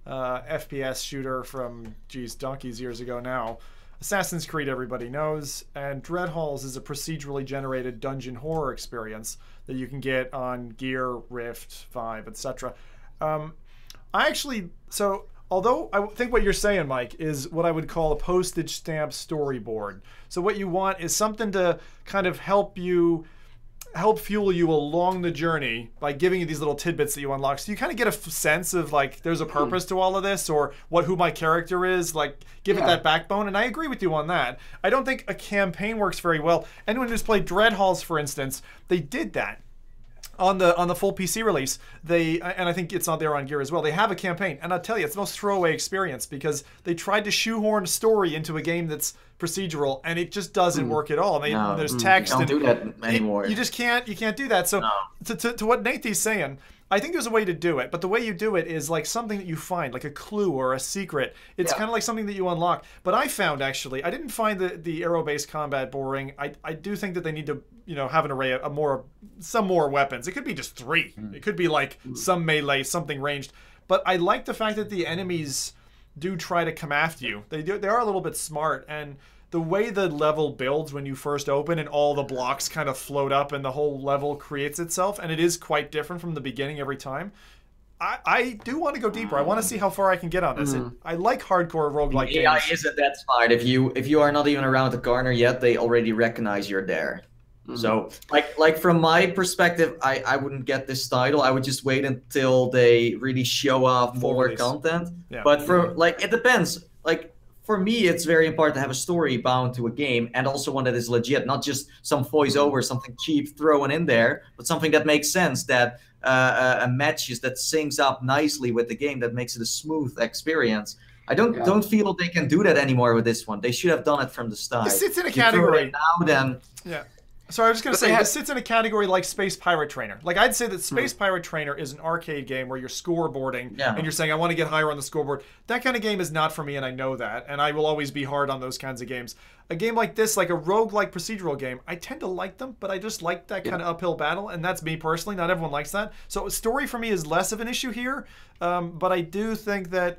FPS shooter from, donkey's years ago now. Assassin's Creed everybody knows, and Dreadhalls is a procedurally generated dungeon horror experience that you can get on Gear, Rift, Vive, etc. Although I think what you're saying, Mike, is what I would call a postage stamp storyboard. So what you want is something to kind of help fuel you along the journey by giving you these little tidbits that you unlock. So you kind of get a sense of, like, there's a purpose to all of this, or who my character is, like, give it that backbone. And I agree with you on that. I don't think a campaign works very well. Anyone who's played Dreadhalls, for instance, they did that. On the full PC release, and I think it's not there on Gear as well, they have a campaign. And I'll tell you, it's the most throwaway experience because they tried to shoehorn a story into a game that's procedural, and it just doesn't work at all. There's text. You don't do that anymore. You can't do that. So to what Nathie's saying, I think there's a way to do it, but the way you do it is like something that you find, like a clue or a secret. It's kind of like something that you unlock. But I found, actually, I didn't find the arrow-based combat boring. I do think that they need to, have an array of some more weapons. It could be just 3. It could be like some melee, something ranged. But I like the fact that the enemies do try to come after you. They are a little bit smart, and the way the level builds when you first open and all the blocks kind of float up and the whole level creates itself, and it is quite different from the beginning every time. I do want to go deeper. I want to see how far I can get on this. I like hardcore roguelike games. AI isn't that smart. If you are not even around the corner yet, they already recognize you're there. So, like from my perspective, I wouldn't get this title. I would just wait until they really show off more content. Yeah. But it depends. Like, for me, it's very important to have a story bound to a game, and also one that is legit, not just some voiceover, something cheap thrown in there, but something that makes sense, that matches, that syncs up nicely with the game, that makes it a smooth experience. I don't feel they can do that anymore with this one. They should have done it from the start. It sits in a category now, then. Yeah. Sorry, I was just going to say, this sits in a category like Space Pirate Trainer. Like, I'd say that Space Pirate Trainer is an arcade game where you're scoreboarding and you're saying, I want to get higher on the scoreboard. That kind of game is not for me, and I know that, and I will always be hard on those kinds of games. A game like this, like a roguelike procedural game, I tend to like them, but I just like that kind of uphill battle, and that's me personally. Not everyone likes that. So story for me is less of an issue here, but I do think that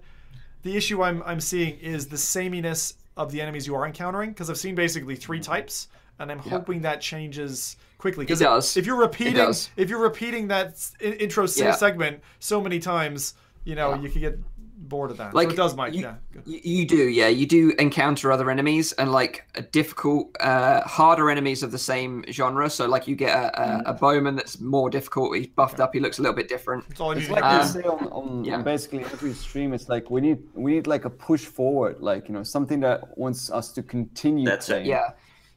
the issue I'm seeing is the sameness of the enemies you are encountering, because I've seen basically 3 types. And I'm hoping that changes quickly. It does. If you're repeating that intro segment so many times, you know, you could get bored of that. Like, so it does, Mike. You do encounter other enemies, and like difficult, harder enemies of the same genre. So like you get a bowman that's more difficult. He's buffed up. He looks a little bit different. It's like they say on basically every stream. It's like we need like a push forward, like, you know, something that wants us to continue. That's playing. it.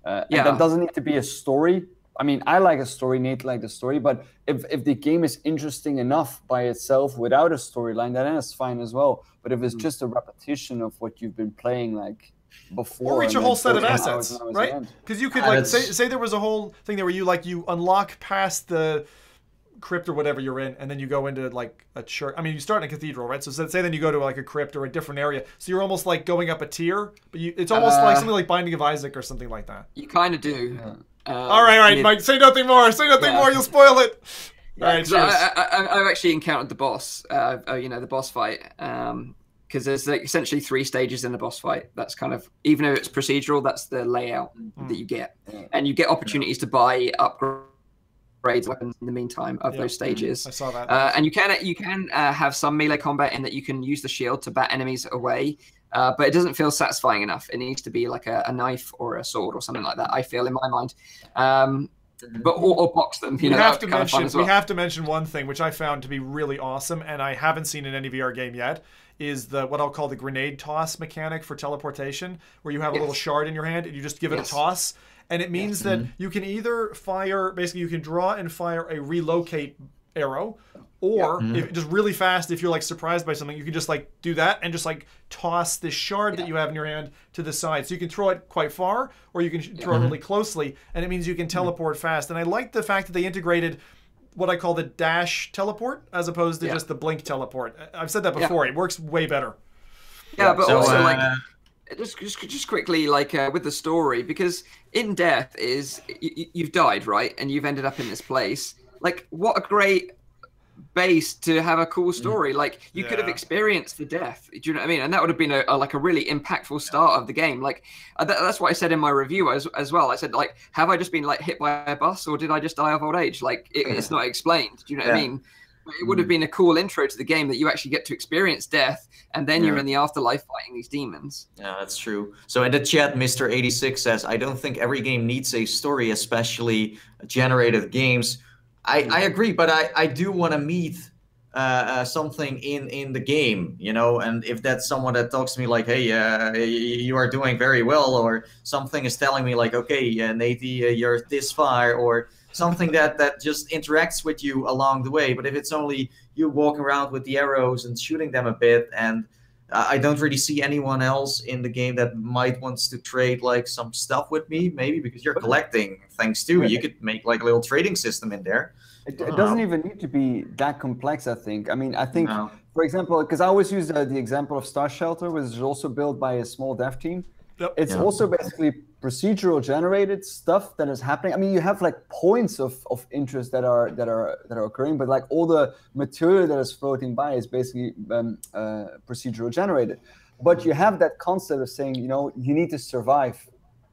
And that doesn't need to be a story. I mean, I like a story, Nate like the story, but if the game is interesting enough by itself without a storyline, then that's fine as well. But if it's just a repetition of what you've been playing like before, or reach a whole set of assets, right? Because you could like say there was a whole thing there where you unlock past the crypt or whatever you're in, and then you go into like a church. I mean, you start in a cathedral, right? So say then you go to like a crypt or a different area. So you're almost like going up a tier, but it's almost like something like Binding of Isaac or something like that. You kind of do. All right, Mike. Say nothing more. Say nothing more. You'll spoil it. All right, cheers. I've actually encountered the boss. You know, the boss fight. Because there's like essentially 3 stages in the boss fight. That's kind of, even though it's procedural, that's the layout that you get, and you get opportunities to buy upgrades. Weapons in the meantime of those stages. I saw that. And you can have some melee combat in that you can use the shield to bat enemies away, but it doesn't feel satisfying enough. It needs to be like a knife or a sword or something like that, I feel, in my mind. But or box them. You know, we have to mention one thing which I found to be really awesome, and I haven't seen in any VR game yet, is what I'll call the grenade toss mechanic for teleportation, where you have a little shard in your hand and you just give it a toss. And it means that you can either fire, basically you can draw and fire a relocate arrow, or if, just really fast, if you're like surprised by something, you can just like do that and just like toss this shard that you have in your hand to the side. So you can throw it quite far, or you can throw it really closely, and it means you can teleport fast. And I like the fact that they integrated what I call the dash teleport as opposed to just the blink teleport. I've said that before. It works way better. Yeah, but also like... Just quickly, like with the story, because in death is you've died, right, and you've ended up in this place. Like, what a great base to have a cool story. Like, you could have experienced the death. Do you know what I mean? And that would have been like a really impactful start of the game. Like, that's what I said in my review as well. I said, like, have I just been like hit by a bus, or did I just die of old age? Like, it's not explained. Do you know what I mean? It would have been a cool intro to the game that you actually get to experience death, and then you're in the afterlife fighting these demons. Yeah, that's true. So in the chat, Mr. 86 says, I don't think every game needs a story, especially generated games. I agree, but I do want to meet something in the game, you know, and if that's someone that talks to me like, hey, you are doing very well, or something is telling me like, okay, Nathie, you're this far, or something that just interacts with you along the way. But if it's only you walking around with the arrows and shooting them a bit, and I don't really see anyone else in the game that might wants to trade like some stuff with me, maybe because you're collecting things too. You could make like a little trading system in there. It doesn't even need to be that complex, I think. I mean, I think, for example, because I always use the example of Star Shelter, which is also built by a small dev team. It's also basically procedural generated stuff that is happening. I mean, you have like points of interest that are occurring, but like all the material that is floating by is basically procedural generated. But you have that concept of saying, you know, you need to survive.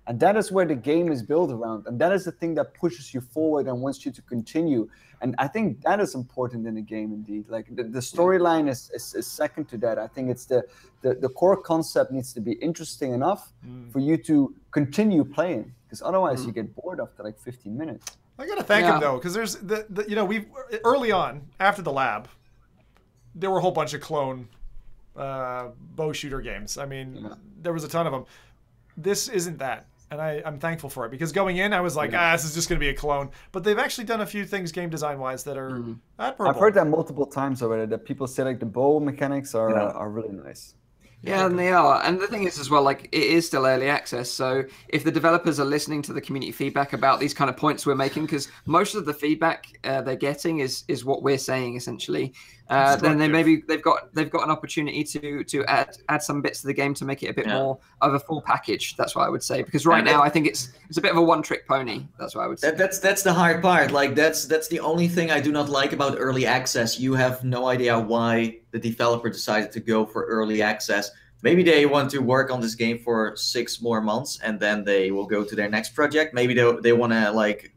And that is where the game is built around. And that is the thing that pushes you forward and wants you to continue. And I think that is important in the game, indeed. Like the storyline is second to that. I think it's the core concept needs to be interesting enough for you to continue playing. Because otherwise you get bored after like 15 minutes. I got to thank him, though, because there's, you know, early on, after the lab, there were a whole bunch of clone bow shooter games. I mean, there was a ton of them. This isn't that. And I'm thankful for it, because going in, I was like, this is just going to be a clone. But they've actually done a few things game design-wise that are admirable. I've heard that multiple times already, that people say like the bow mechanics are really nice. Yeah, and they are. And the thing is as well, like, it is still early access. So if the developers are listening to the community feedback about these kind of points we're making, because most of the feedback they're getting is what we're saying essentially, then they've got an opportunity to add some bits to the game to make it a bit more of a full package. That's what I would say. Because right now I think it's a bit of a one-trick pony. That's what I would say. That's the hard part. Like that's the only thing I do not like about early access. You have no idea why the developer decided to go for early access. Maybe they want to work on this game for 6 more months and then they will go to their next project. Maybe they want to like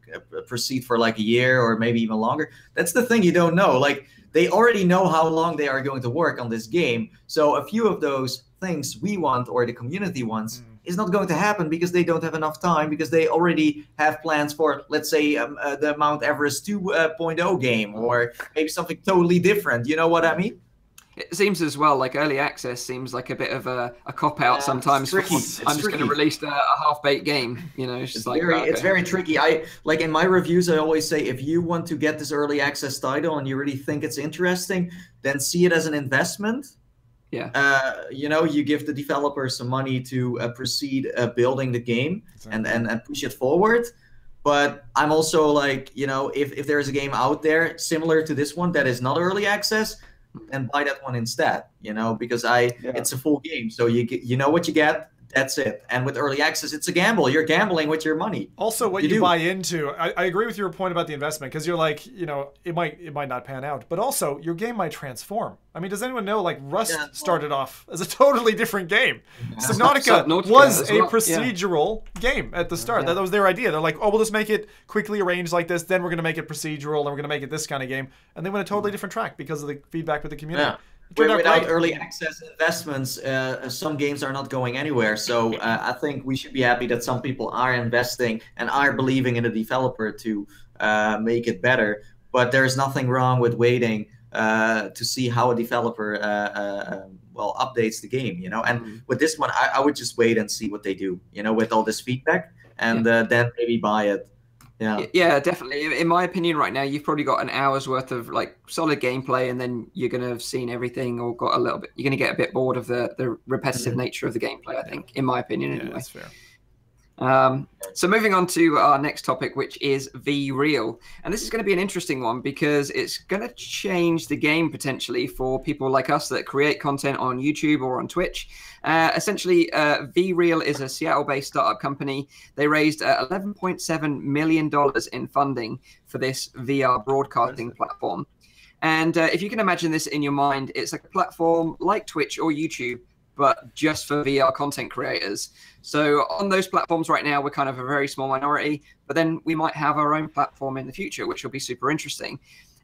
proceed for like a year or maybe even longer. That's the thing you don't know. Like they already know how long they are going to work on this game. So a few of those things we want or the community wants is not going to happen because they don't have enough time, because they already have plans for, let's say, the Mount Everest 2.0 game or maybe something totally different. You know what I mean? It seems as well like early access seems like a bit of a cop-out sometimes. I'm just going to release a half-baked game. You know, it's like it's very tricky. Like in my reviews, I always say, if you want to get this early access title and you really think it's interesting, then see it as an investment. Yeah. You know, you give the developer some money to proceed building the game and push it forward. But I'm also like, you know, if there's a game out there similar to this one that is not early access, then buy that one instead, you know, because it's a full game. So you know what you get. That's it. And with early access, it's a gamble. You're gambling with your money. Also, what you buy into, I agree with your point about the investment, because you're like, you know, it might not pan out, but also your game might transform. I mean, does anyone know, like, Rust started off as a totally different game. Subnautica was a procedural game at the start. That was their idea. They're like, oh, we'll just make it quickly arranged like this, then we're going to make it procedural, and we're going to make it this kind of game. And they went a totally different track because of the feedback with the community. Yeah. Without early access investments, some games are not going anywhere. So I think we should be happy that some people are investing and are believing in the developer to make it better. But there's nothing wrong with waiting to see how a developer updates the game, you know. And with this one, I would just wait and see what they do, you know, with all this feedback, and then maybe buy it. Yeah, definitely. In my opinion, right now, you've probably got an hour's worth of like solid gameplay, and then you're going to have seen everything or got a little bit. You're going to get a bit bored of the repetitive nature of the gameplay. I think, in my opinion, anyway. That's fair. So moving on to our next topic, which is VREAL. And this is going to be an interesting one because it's going to change the game potentially for people like us that create content on YouTube or on Twitch. Essentially, VREAL is a Seattle-based startup company. They raised $11.7 million in funding for this VR broadcasting platform. And if you can imagine this in your mind, it's like a platform like Twitch or YouTube, but just for VR content creators. So on those platforms right now, we're kind of a very small minority, but then we might have our own platform in the future, which will be super interesting.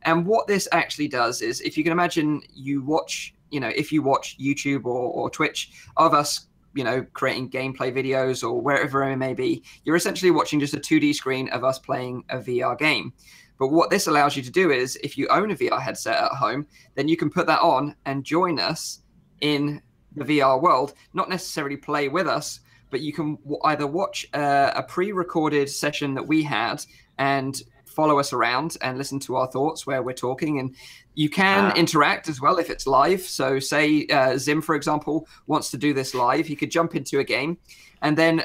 And what this actually does is, if you can imagine if you watch YouTube or Twitch of us, you know, creating gameplay videos or wherever it may be, you're essentially watching just a 2D screen of us playing a VR game. But what this allows you to do is, if you own a VR headset at home, then you can put that on and join us in the VR world, not necessarily play with us, but you can either watch a pre-recorded session that we had and follow us around and listen to our thoughts where we're talking. And you can interact as well if it's live. So say Zim, for example, wants to do this live. He could jump into a game. And then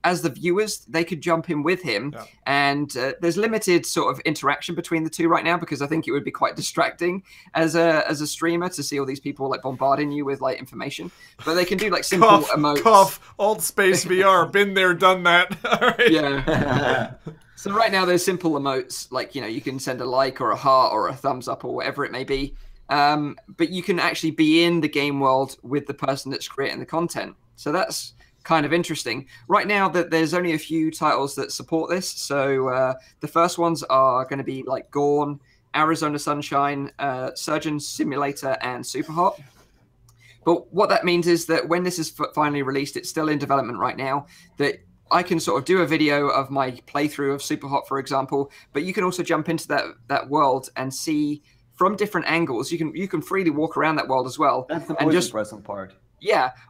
as the viewers, they could jump in with him. Yeah. And there's limited sort of interaction between the two right now, because I think it would be quite distracting as a streamer to see all these people like bombarding you with like information. But they can do like simple emotes. Cough, Alt Space VR, been there, done that. All right. Yeah. So right now there's simple emotes, like, you know, you can send a like or a heart or a thumbs up or whatever it may be. But you can actually be in the game world with the person that's creating the content. So that's kind of interesting. Right now that there's only a few titles that support this. So the first ones are going to be like Gorn, Arizona Sunshine, Surgeon Simulator, and Superhot. But what that means is that when this is finally released, it's still in development right now, that I can sort of do a video of my playthrough of Superhot, for example, but you can also jump into that world and see from different angles. You can freely walk around that world as well. That's the most impressive part.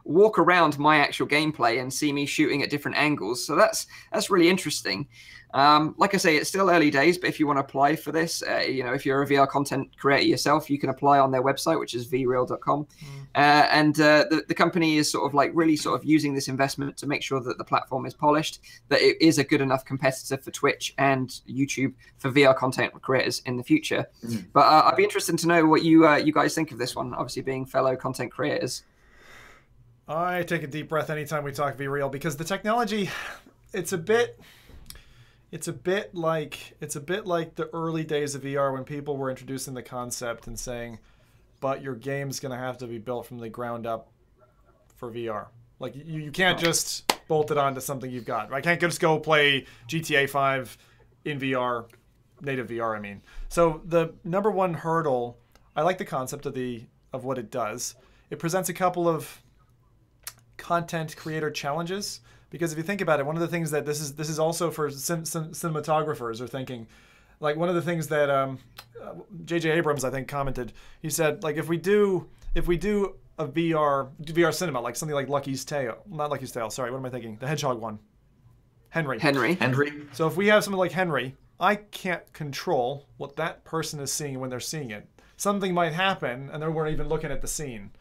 walk around my actual gameplay and see me shooting at different angles. So that's really interesting. Like I say, it's still early days, but if you want to apply for this, if you're a VR content creator yourself, you can apply on their website, which is VREAL.com. And the company is sort of like really sort of using this investment to make sure that the platform is polished, that it is a good enough competitor for Twitch and YouTube for VR content creators in the future. But I'd be interested to know what you guys think of this one, obviously being fellow content creators. I take a deep breath anytime we talk VREAL, because the technology, it's a bit like the early days of VR when people were introducing the concept and saying, but your game's going to have to be built from the ground up for VR. Like you can't just bolt it onto something you've got. I can't just go play GTA 5 in VR, native VR, I mean. So the number one hurdle, I like the concept of what it does. It presents a couple of content creator challenges, because if you think about it, one of the things that this is also for cinematographers are thinking, like one of the things that J.J. Abrams, I think, commented, he said, like, if we do a VR cinema, like something like Lucky's Tale, not Lucky's Tale, sorry, what am I thinking? The Hedgehog one. Henry. So if we have something like Henry, I can't control what that person is seeing when they're seeing it. Something might happen and they weren't even looking at the scene.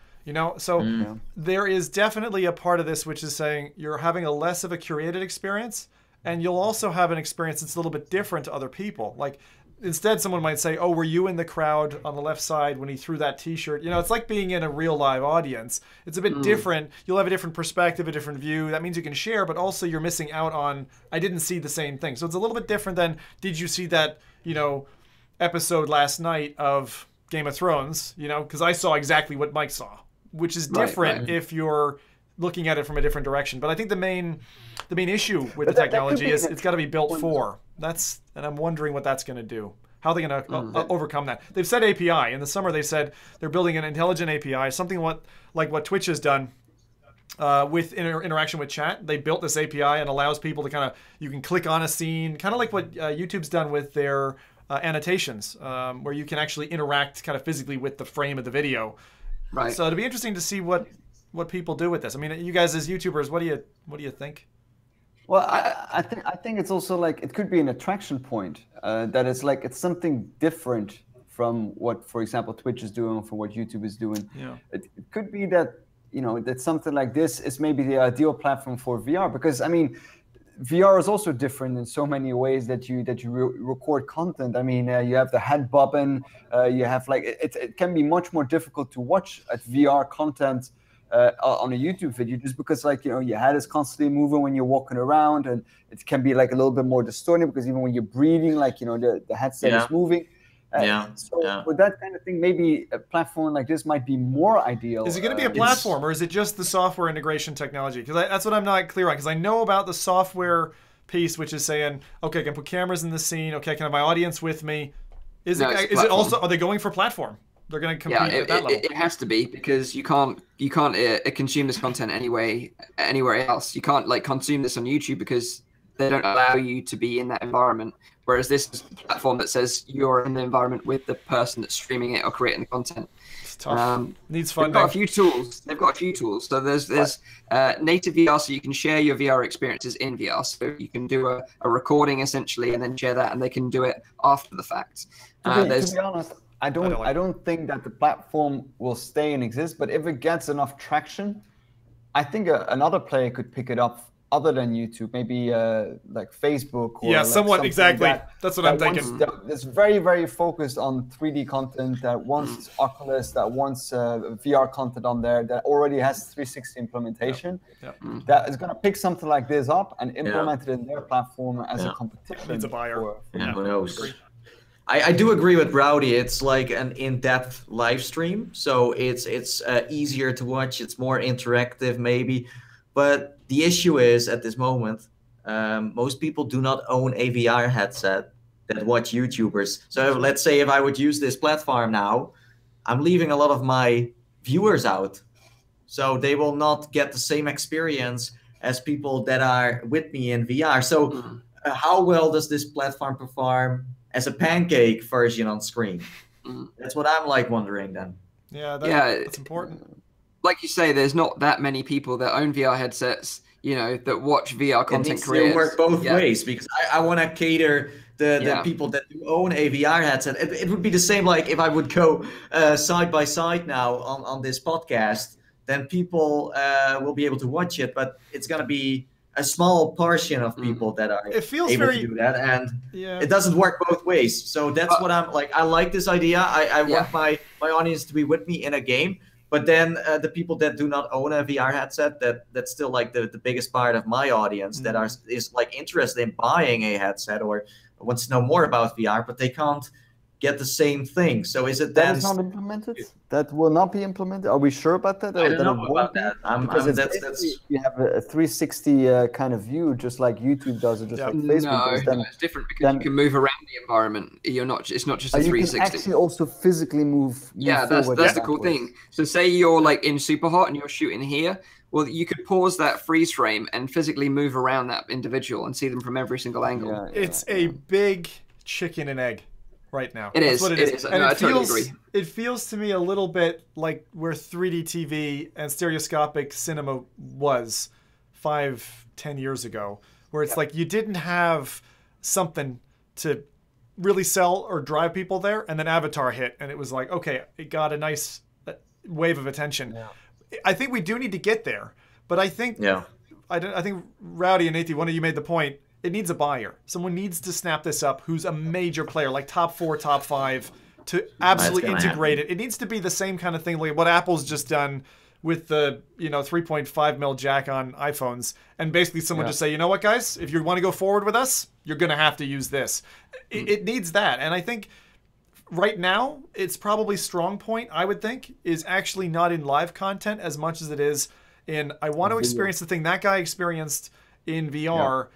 So there is definitely a part of this which is saying you're having a less of a curated experience, and you'll also have an experience that's a little bit different to other people. Like instead, someone might say, "Oh, were you in the crowd on the left side when he threw that T-shirt?" It's like being in a real live audience. It's a bit different. You'll have a different perspective, a different view. That means you can share, but also you're missing out on, I didn't see the same thing. So it's a little bit different than, did you see that, episode last night of Game of Thrones? Because I saw exactly what Mike saw, which is different if you're looking at it from a different direction. But I think the main issue with the technology is it's got to be built for. And I'm wondering what that's going to do. How are they going to overcome that? They've said API. In the summer, they said they're building an intelligent API, something like what Twitch has done with interaction with chat. They built this API and allows people to you can click on a scene, kind of like what YouTube's done with their annotations, where you can actually interact kind of physically with the frame of the video. Right. So it'll be interesting to see what people do with this. I mean, you guys as YouTubers, what do you think? Well, I think it's also like it could be an attraction point, that it's something different from what, for example, Twitch is doing, from what YouTube is doing. Yeah. It could be that that something like this is maybe the ideal platform for VR, because I mean, VR is also different in so many ways that you record content. I mean, you have the head bobbing. You have it can be much more difficult to watch at VR content on a YouTube video, just because your head is constantly moving when you're walking around, and it can be like a little bit more distorted because even when you're breathing, the headset is moving. With that kind of thing, maybe a platform like this might be more ideal. Is it going to be a platform, or is it just the software integration technology? Because that's what I'm not clear on. Because I know about the software piece, which is saying, okay, I can put cameras in the scene. Okay, I can have my audience with me. Is it also? Are they going for platform? They're going to compete at that level. It has to be, because you can't consume this content anywhere else. You can't consume this on YouTube because they don't allow you to be in that environment. Whereas this is a platform that says you're in the environment with the person that's streaming it or creating the content. It's tough. Needs funding. They've got a few tools. So there's native VR, so you can share your VR experiences in VR. So you can do a recording essentially and then share that, and they can do it after the fact. To be honest, I don't think that the platform will stay and exist, but if it gets enough traction, I think another player could pick it up other than YouTube, maybe like Facebook. Or somewhat exactly. That's what I'm thinking. That's very, very focused on 3D content, that wants Oculus, that wants VR content on there, that already has 360 implementation. That is going to pick something like this up and implement it in their platform as a competition. Needs a buyer. Who knows? I do agree with Rowdy. It's like an in-depth live stream, so it's easier to watch. It's more interactive, maybe. But the issue is, at this moment, most people do not own a VR headset that watch YouTubers. So let's say if I would use this platform now, I'm leaving a lot of my viewers out. So they will not get the same experience as people that are with me in VR. So how well does this platform perform as a pancake version on screen? That's what I'm wondering then. Yeah, that's important. like you say, there's not that many people that own VR headsets, you know, that watch VR content It needs creators. to work both ways, because I want to cater the people that do own a VR headset. It would be the same like if I would go side by side now on this podcast, then people will be able to watch it, but it's going to be a small portion of people that are able to do that, and it doesn't work both ways. So that's what I'm like. I like this idea. I want my audience to be with me in a game, but then the people that do not own a VR headset, that's still like the biggest part of my audience that is like interested in buying a headset or wants to know more about VR, but they can't get the same thing. So is it that is not implemented? That will not be implemented? Are we sure about that? I don't know about that. You have a 360 kind of view, just like YouTube does, or just like Facebook. No, it's different because you can move around the environment. You're not. It's not just a 360. You can actually also physically move. Yeah, that's the cool thing. So say you're like in super hot and you're shooting here. Well, you could pause that freeze frame and physically move around that individual and see them from every single angle. It's a big chicken and egg right now. It is. And I totally agree. It feels to me a little bit like where 3D TV and stereoscopic cinema was 5-10 years ago, where it's like you didn't have something to really sell or drive people there, and then Avatar hit, and it was like, okay, it got a nice wave of attention. Yeah. I think we do need to get there, but I think I think Rowdy and Nathie, one of you made the point. It needs a buyer. Someone needs to snap this up who's a major player, like top 4, top 5, to absolutely integrate it. It needs to be the same kind of thing like what Apple's just done with the 3.5 mil jack on iPhones, and basically someone just say, you know what, guys, if you want to go forward with us, you're going to have to use this. It needs that, and I think right now, it's probably strong point, I would think, is actually not in live content as much as it is in, I want to experience the thing that guy experienced in VR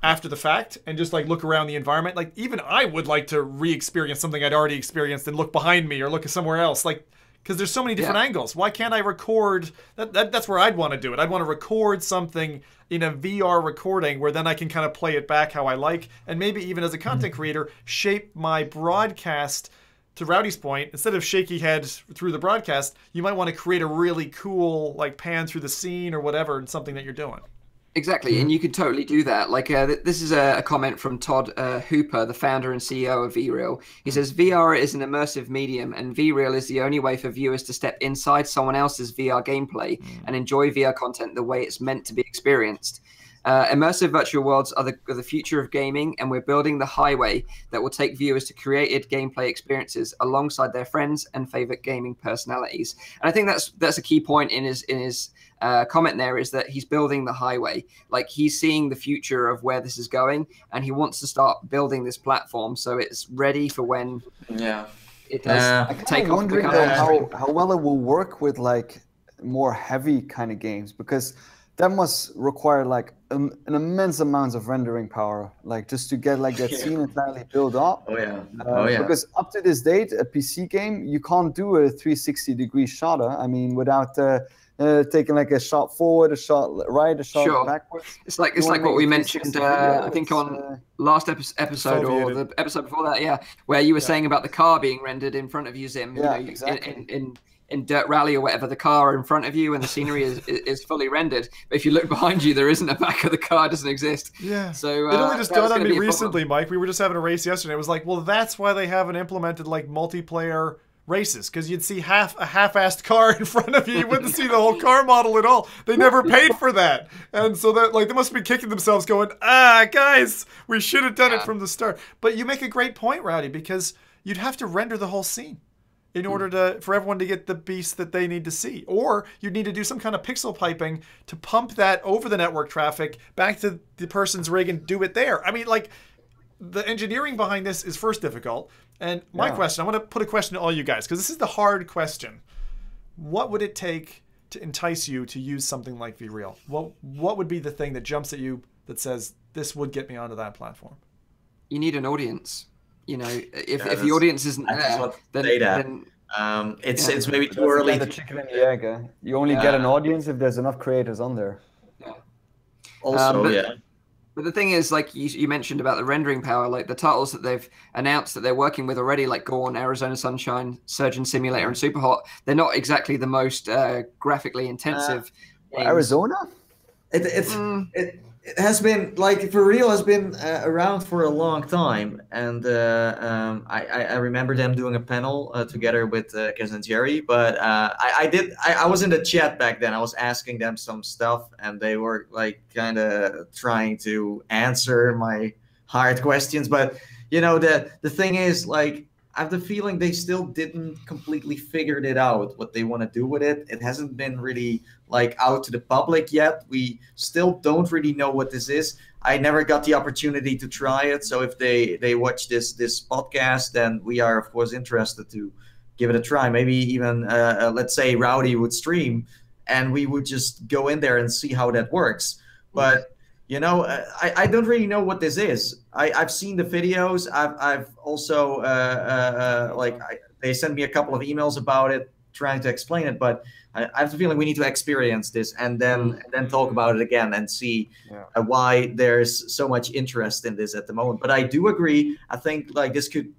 after the fact and just like look around the environment. Like even I would like to re-experience something I'd already experienced and look behind me or look at somewhere else. Like, because there's so many different angles. Why can't I record? That's where I'd want to do it. I'd want to record something in a VR recording where then I can kind of play it back how I like, and maybe even as a content creator, shape my broadcast. To Rowdy's point, instead of shaky head through the broadcast, you might want to create a really cool like pan through the scene or whatever in something that you're doing. Exactly, and you could totally do that. Like this is a comment from Todd Hooper, the founder and CEO of VREAL. He says, VR is an immersive medium, and VREAL is the only way for viewers to step inside someone else's VR gameplay and enjoy VR content the way it's meant to be experienced. Immersive virtual worlds are the future of gaming, and we're building the highway that will take viewers to created gameplay experiences alongside their friends and favorite gaming personalities. And I think that's a key point in his comment there, is that he's building the highway. Like he's seeing the future of where this is going, and he wants to start building this platform so it's ready for when it does take off. I'm wondering how well it will work with like more heavy kind of games, because that must require like an immense amount of rendering power, like just to get like that scene entirely built up. Because up to this date, a PC game, you can't do a 360-degree shutter. I mean, without taking like a shot forward, a shot right, a shot backwards. It's like what we mentioned, I think on last episode or the episode before that, where you were saying about the car being rendered in front of you, Zim. Exactly. In Dirt Rally or whatever, the car in front of you and the scenery is fully rendered. But if you look behind you, there isn't a back of the car, it doesn't exist. Yeah. So it only just dawned on me recently, Mike. We were just having a race yesterday. It was like, well, that's why they haven't implemented like multiplayer races, because you'd see a half-assed car in front of you. You wouldn't see the whole car model at all. They never paid for that. And so that like they must be kicking themselves going, guys, we should have done it from the start. But you make a great point, Rowdy, because you'd have to render the whole scene in order for everyone to get the beast that they need to see. Or you'd need to do some kind of pixel piping to pump that over the network traffic back to the person's rig and do it there. I mean, like, the engineering behind this is first difficult. And my question, I want to put a question to all you guys, because this is the hard question. What would it take to entice you to use something like VREAL? What would be the thing that jumps at you that says, this would get me onto that platform? You need an audience. You know, if the audience isn't there, then it's maybe too early. The chicken and the egg. You only get an audience if there's enough creators on there. Also, But the thing is, like you mentioned about the rendering power, like the titles that they've announced that they're working with already, like Gorn, Arizona Sunshine, Surgeon Simulator, and Superhot, they're not exactly the most graphically intensive games. Arizona? It has been, like, VREAL has been around for a long time, and I remember them doing a panel together with Kez and Jerry. But I was in the chat back then. I was asking them some stuff, and they were like kind of trying to answer my hard questions. But you know, the thing is, like, I have the feeling they still didn't completely figure it out what they want to do with it. It hasn't been really like out to the public yet. We still don't really know what this is. I never got the opportunity to try it. So if they watch this podcast, then we are of course interested to give it a try. Maybe even let's say Rowdy would stream, and we would just go in there and see how that works. But you know, I don't really know what this is. I've seen the videos. I've also they sent me a couple of emails about it, trying to explain it. But I have the feeling we need to experience this and then talk about it again and see why there's so much interest in this at the moment. But I do agree. I think like this could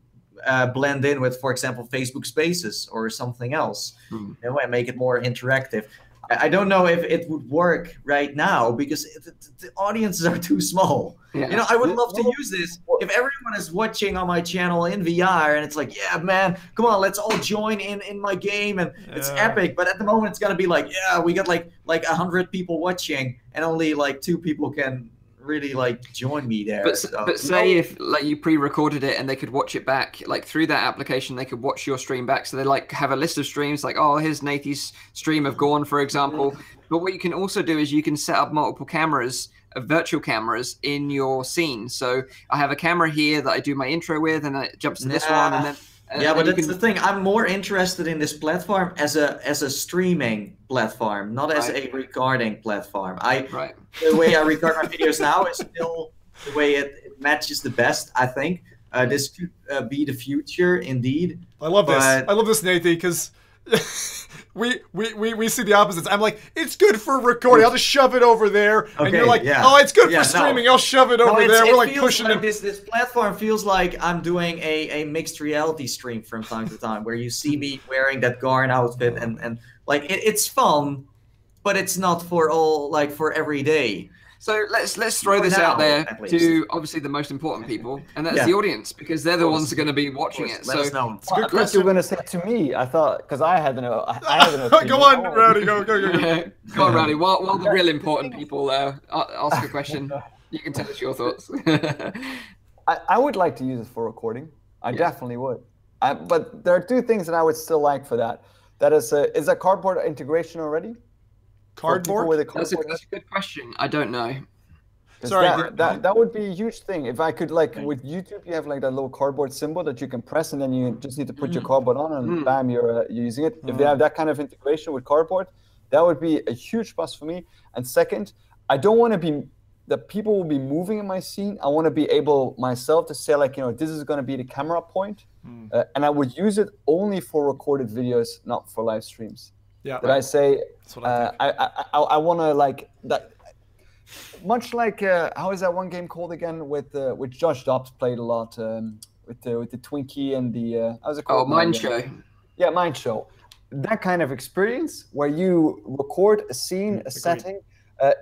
blend in with, for example, Facebook Spaces or something else, you know, and make it more interactive. I don't know if it would work right now because the audiences are too small. Yeah. You know, I would love to use this if everyone is watching on my channel in VR and it's like, yeah, man, come on, let's all join in my game and it's epic. But at the moment, it's gonna be like, yeah, we got like 100 people watching and only like 2 people can really like join me there. But say if like you pre-recorded it and they could watch it back, like through that application, they could watch your stream back. So they like have a list of streams, like, oh, here's Nathie's stream of Gorn, for example. But what you can also do is you can set up multiple cameras, virtual cameras in your scene. So I have a camera here that I do my intro with, and then it jumps to this one, and then. But that's the thing. I'm more interested in this platform as a streaming platform, not as a recording platform. The way I record my videos now is still the way it matches the best, I think. This could be the future, indeed. I love this. I love this, Nathie, because we see the opposites. I'm like, it's good for recording. I'll just shove it over there. And you're like, oh, it's good for streaming. I'll shove it over there. We're like pushing it. This platform feels like I'm doing a mixed reality stream from time to time, where you see me wearing that Garn outfit and like it's fun, but it's not for all, like for every day. So let's throw this out there to obviously the most important people, and that's the audience, because they're the ones who are going to be watching it. Let us know. Well, I thought you were going to say it to me. I thought, because I had an opinion. Go on, Rowdy. Go. Go on, Rowdy. While the real important people ask a question, you can tell us your thoughts. I would like to use it for recording. I definitely would. But there are 2 things that I would still like for that. That is a cardboard integration already? Cardboard? That's a good question. I don't know. Sorry, that would be a huge thing. If I could, like, with YouTube, you have like that little cardboard symbol that you can press, and then you just need to put your cardboard on, and bam, you're using it. If they have that kind of integration with cardboard, that would be a huge plus for me. And second, I don't want to be that people will be moving in my scene. I want to be able myself to say, like, you know, this is going to be the camera point, and I would use it only for recorded videos, not for live streams. Yeah. That I say, I want to like that. Much like how is that one game called again with Josh Dobbs played a lot with the Twinkie and the how's it called? Oh, Mind Show. Yeah, Mind Show. That kind of experience where you record a scene, a setting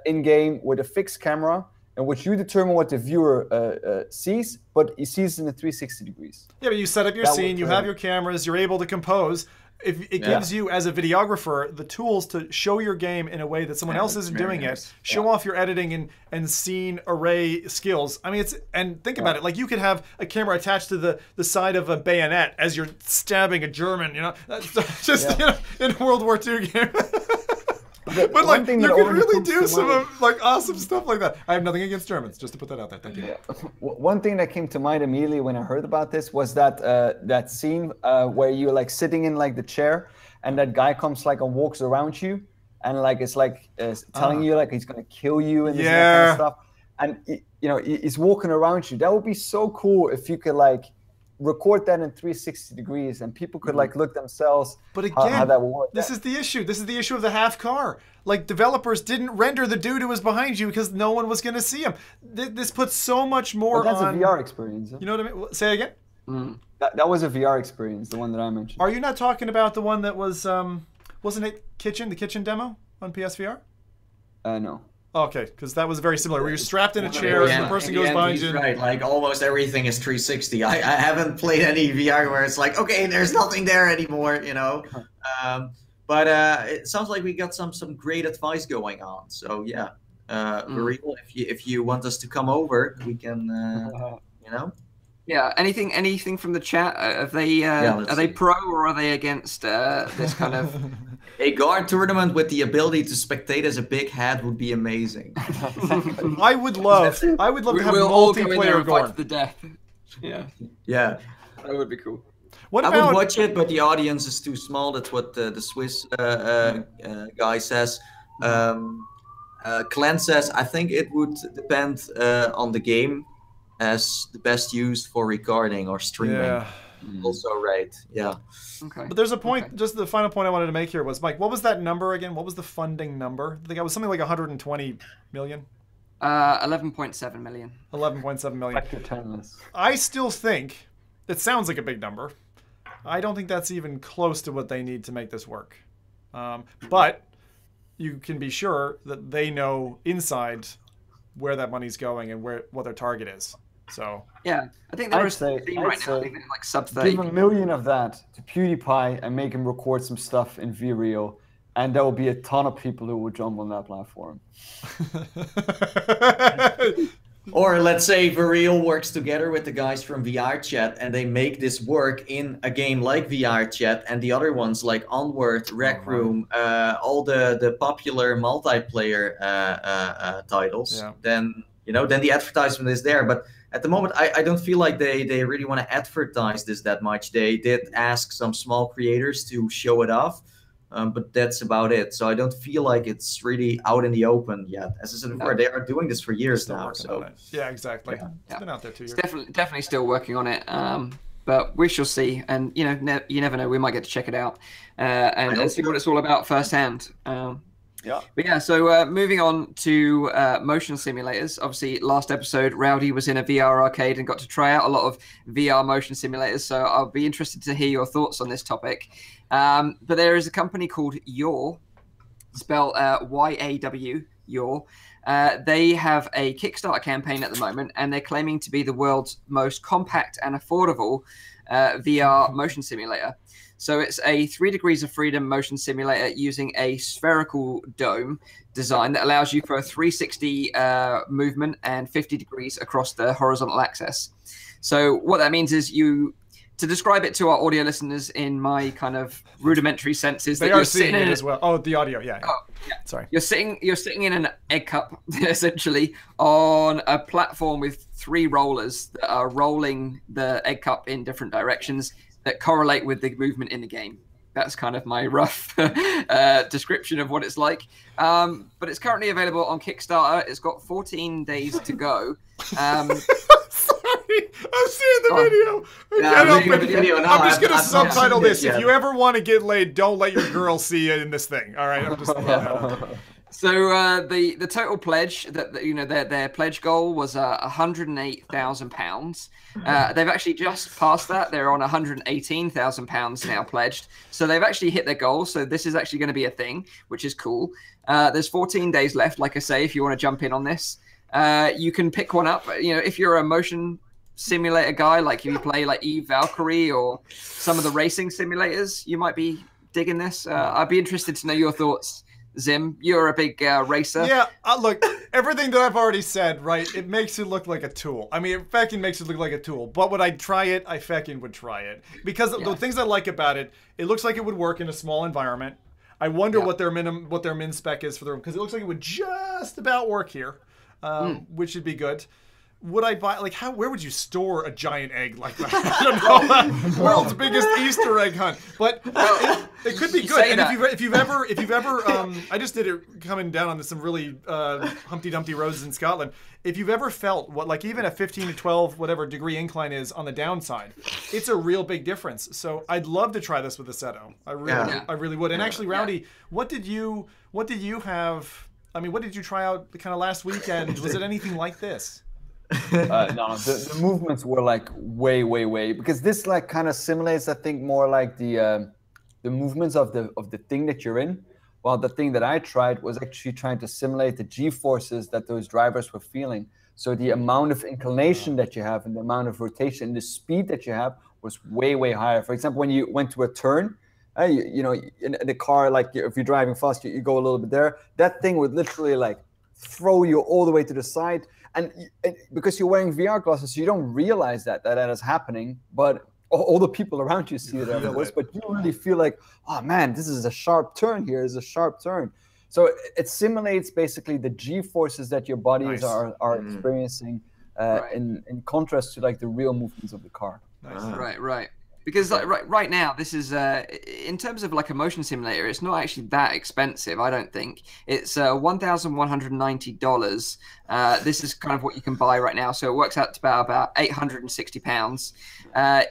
in game with a fixed camera, in which you determine what the viewer sees, but he sees in a 360 degrees. Yeah, but you set up your scene, you have your cameras, you're able to compose. If it gives you, as a videographer, the tools to show your game in a way that someone else isn't doing it, show off your editing and scene array skills. I mean, think about it. Like, you could have a camera attached to the side of a bayonet as you're stabbing a German, you know? That's just, you know, in a World War II game. But like, you could really do some like awesome stuff like that. I have nothing against Germans, just to put that out there. Thank you. One thing that came to mind immediately when I heard about this was that that scene where you're like sitting in like the chair, and that guy comes like and walks around you, and like it's like telling you like he's gonna kill you and this and that kind of stuff. And you know, he's walking around you. That would be so cool if you could like record that in 360 degrees, and people could like look themselves. But again, how that will work. This is the issue. This is the issue of the half car. Like, developers didn't render the dude who was behind you because no one was going to see him. This puts so much more but that's on... a VR experience. You know what I mean? Say again? That was a VR experience, the one that I mentioned. Are you not talking about the one that was, wasn't it the kitchen demo on PSVR? No. Okay, because that was very similar. Where you're strapped in a chair and the person goes behind you. Right, like almost everything is 360. I haven't played any VR where it's like, okay, there's nothing there anymore, you know. But it sounds like we got some great advice going on. So yeah, VREAL, if you want us to come over, we can, you know. Yeah. Anything from the chat? Are they pro or are they against this kind of? A guard tournament with the ability to spectate as a big hat would be amazing. I would love to have multiplayer guard to the death. Yeah. Yeah. That would be cool. I would watch it, but the audience is too small. That's what the Swiss guy says. Clan says, I think it would depend on the game as the best used for recording or streaming. Yeah. Also right. Yeah. Okay. But there's a point, just the final point I wanted to make here was, Mike, what was that number again? What was the funding number? I think it was something like 120 million? 11.7 million. 11.7 million. I still think, it sounds like a big number. I don't think that's even close to what they need to make this work. But you can be sure that they know inside where that money's going and what their target is. So yeah, I think there is a thing right now. I think they're like sub 30. Give $1 million of that to PewDiePie and make him record some stuff in VREAL, and there will be a ton of people who will jump on that platform. Or let's say VREAL works together with the guys from VR Chat and they make this work in a game like VR Chat, and the other ones like Onward, Rec Room, all the popular multiplayer titles. Yeah. Then the advertisement is there. But at the moment, I don't feel like they really want to advertise this that much. They did ask some small creators to show it off. But that's about it. So I don't feel like it's really out in the open yet. As I said before, they are doing this for years now. So yeah, exactly. It's been out there 2 years. It's definitely still working on it. But we shall see. And you never know. We might get to check it out and see what it's all about firsthand. Yeah. But yeah, so moving on to motion simulators. Obviously, last episode, Rowdy was in a VR arcade and got to try out a lot of VR motion simulators. So I'll be interested to hear your thoughts on this topic. But there is a company called Yaw, spelled Y-A-W, Yaw. They have a Kickstarter campaign at the moment, and they're claiming to be the world's most compact and affordable VR motion simulator. So it's a 3 degrees of freedom motion simulator using a spherical dome design that allows you for a 360 movement and 50 degrees across the horizontal axis. So what that means is to describe it to our audio listeners in my kind of rudimentary senses, they are seeing it as well. Oh, the audio, yeah. Oh, yeah. Sorry. You're sitting in an egg cup, essentially, on a platform with 3 rollers that are rolling the egg cup in different directions that correlate with the movement in the game. That's kind of my rough description of what it's like. But it's currently available on Kickstarter. It's got 14 days to go. Sorry, I'm seeing the video. I'm just going to subtitle this. If you ever want to get laid, don't let your girl see you in this thing. All right? I'm just... So the total pledge that their pledge goal was £108,000. They've actually just passed that. They're on £118,000 now pledged. So they've actually hit their goal. So this is actually going to be a thing, which is cool. There's 14 days left. Like I say, if you want to jump in on this, you can pick one up. If you're a motion simulator guy, like if you play like Eve Valkyrie or some of the racing simulators, you might be digging this. I'd be interested to know your thoughts. Zim, you're a big racer. Yeah, look, everything that I've already said, right, it makes it look like a tool. I mean, it fucking makes it look like a tool. But would I try it? I fucking would try it. Because the things I like about it, it looks like it would work in a small environment. I wonder what their min spec is for the room, because it looks like it would just about work here, which would be good. would I buy, like, where would you store a giant egg like that? I don't know. World's biggest Easter egg hunt. But it could be good. And if you've ever, I just did it coming down on some really Humpty Dumpty roads in Scotland. If you've ever felt what, like, even a 15 to 12 whatever degree incline is on the downside, it's a real big difference. So I'd love to try this with the Seto. I really would. And actually, Rowdy, what did you have? I mean, what did you try out kind of last weekend? Was it anything like this? No, the movements were like way, because this like kind of simulates, I think, more like the movements of the thing that you're in. While the thing that I tried was actually trying to simulate the G-forces that those drivers were feeling. So the amount of inclination that you have and the amount of rotation and the speed that you have was way higher. For example, when you went to a turn, you know, in the car, like if you're driving fast, you go a little bit there. That thing would literally like throw you all the way to the side. And because you're wearing VR glasses, you don't realize that is happening, but all the people around you see it, of course, but you really feel like, oh man, this is a sharp turn here, is a sharp turn. So it simulates basically the G-forces that your bodies are experiencing in contrast to like the real movements of the car. Right. Because like, right now, this is in terms of like a motion simulator, it's not actually that expensive. I don't think it's $1,190. This is kind of what you can buy right now, so it works out to about £860.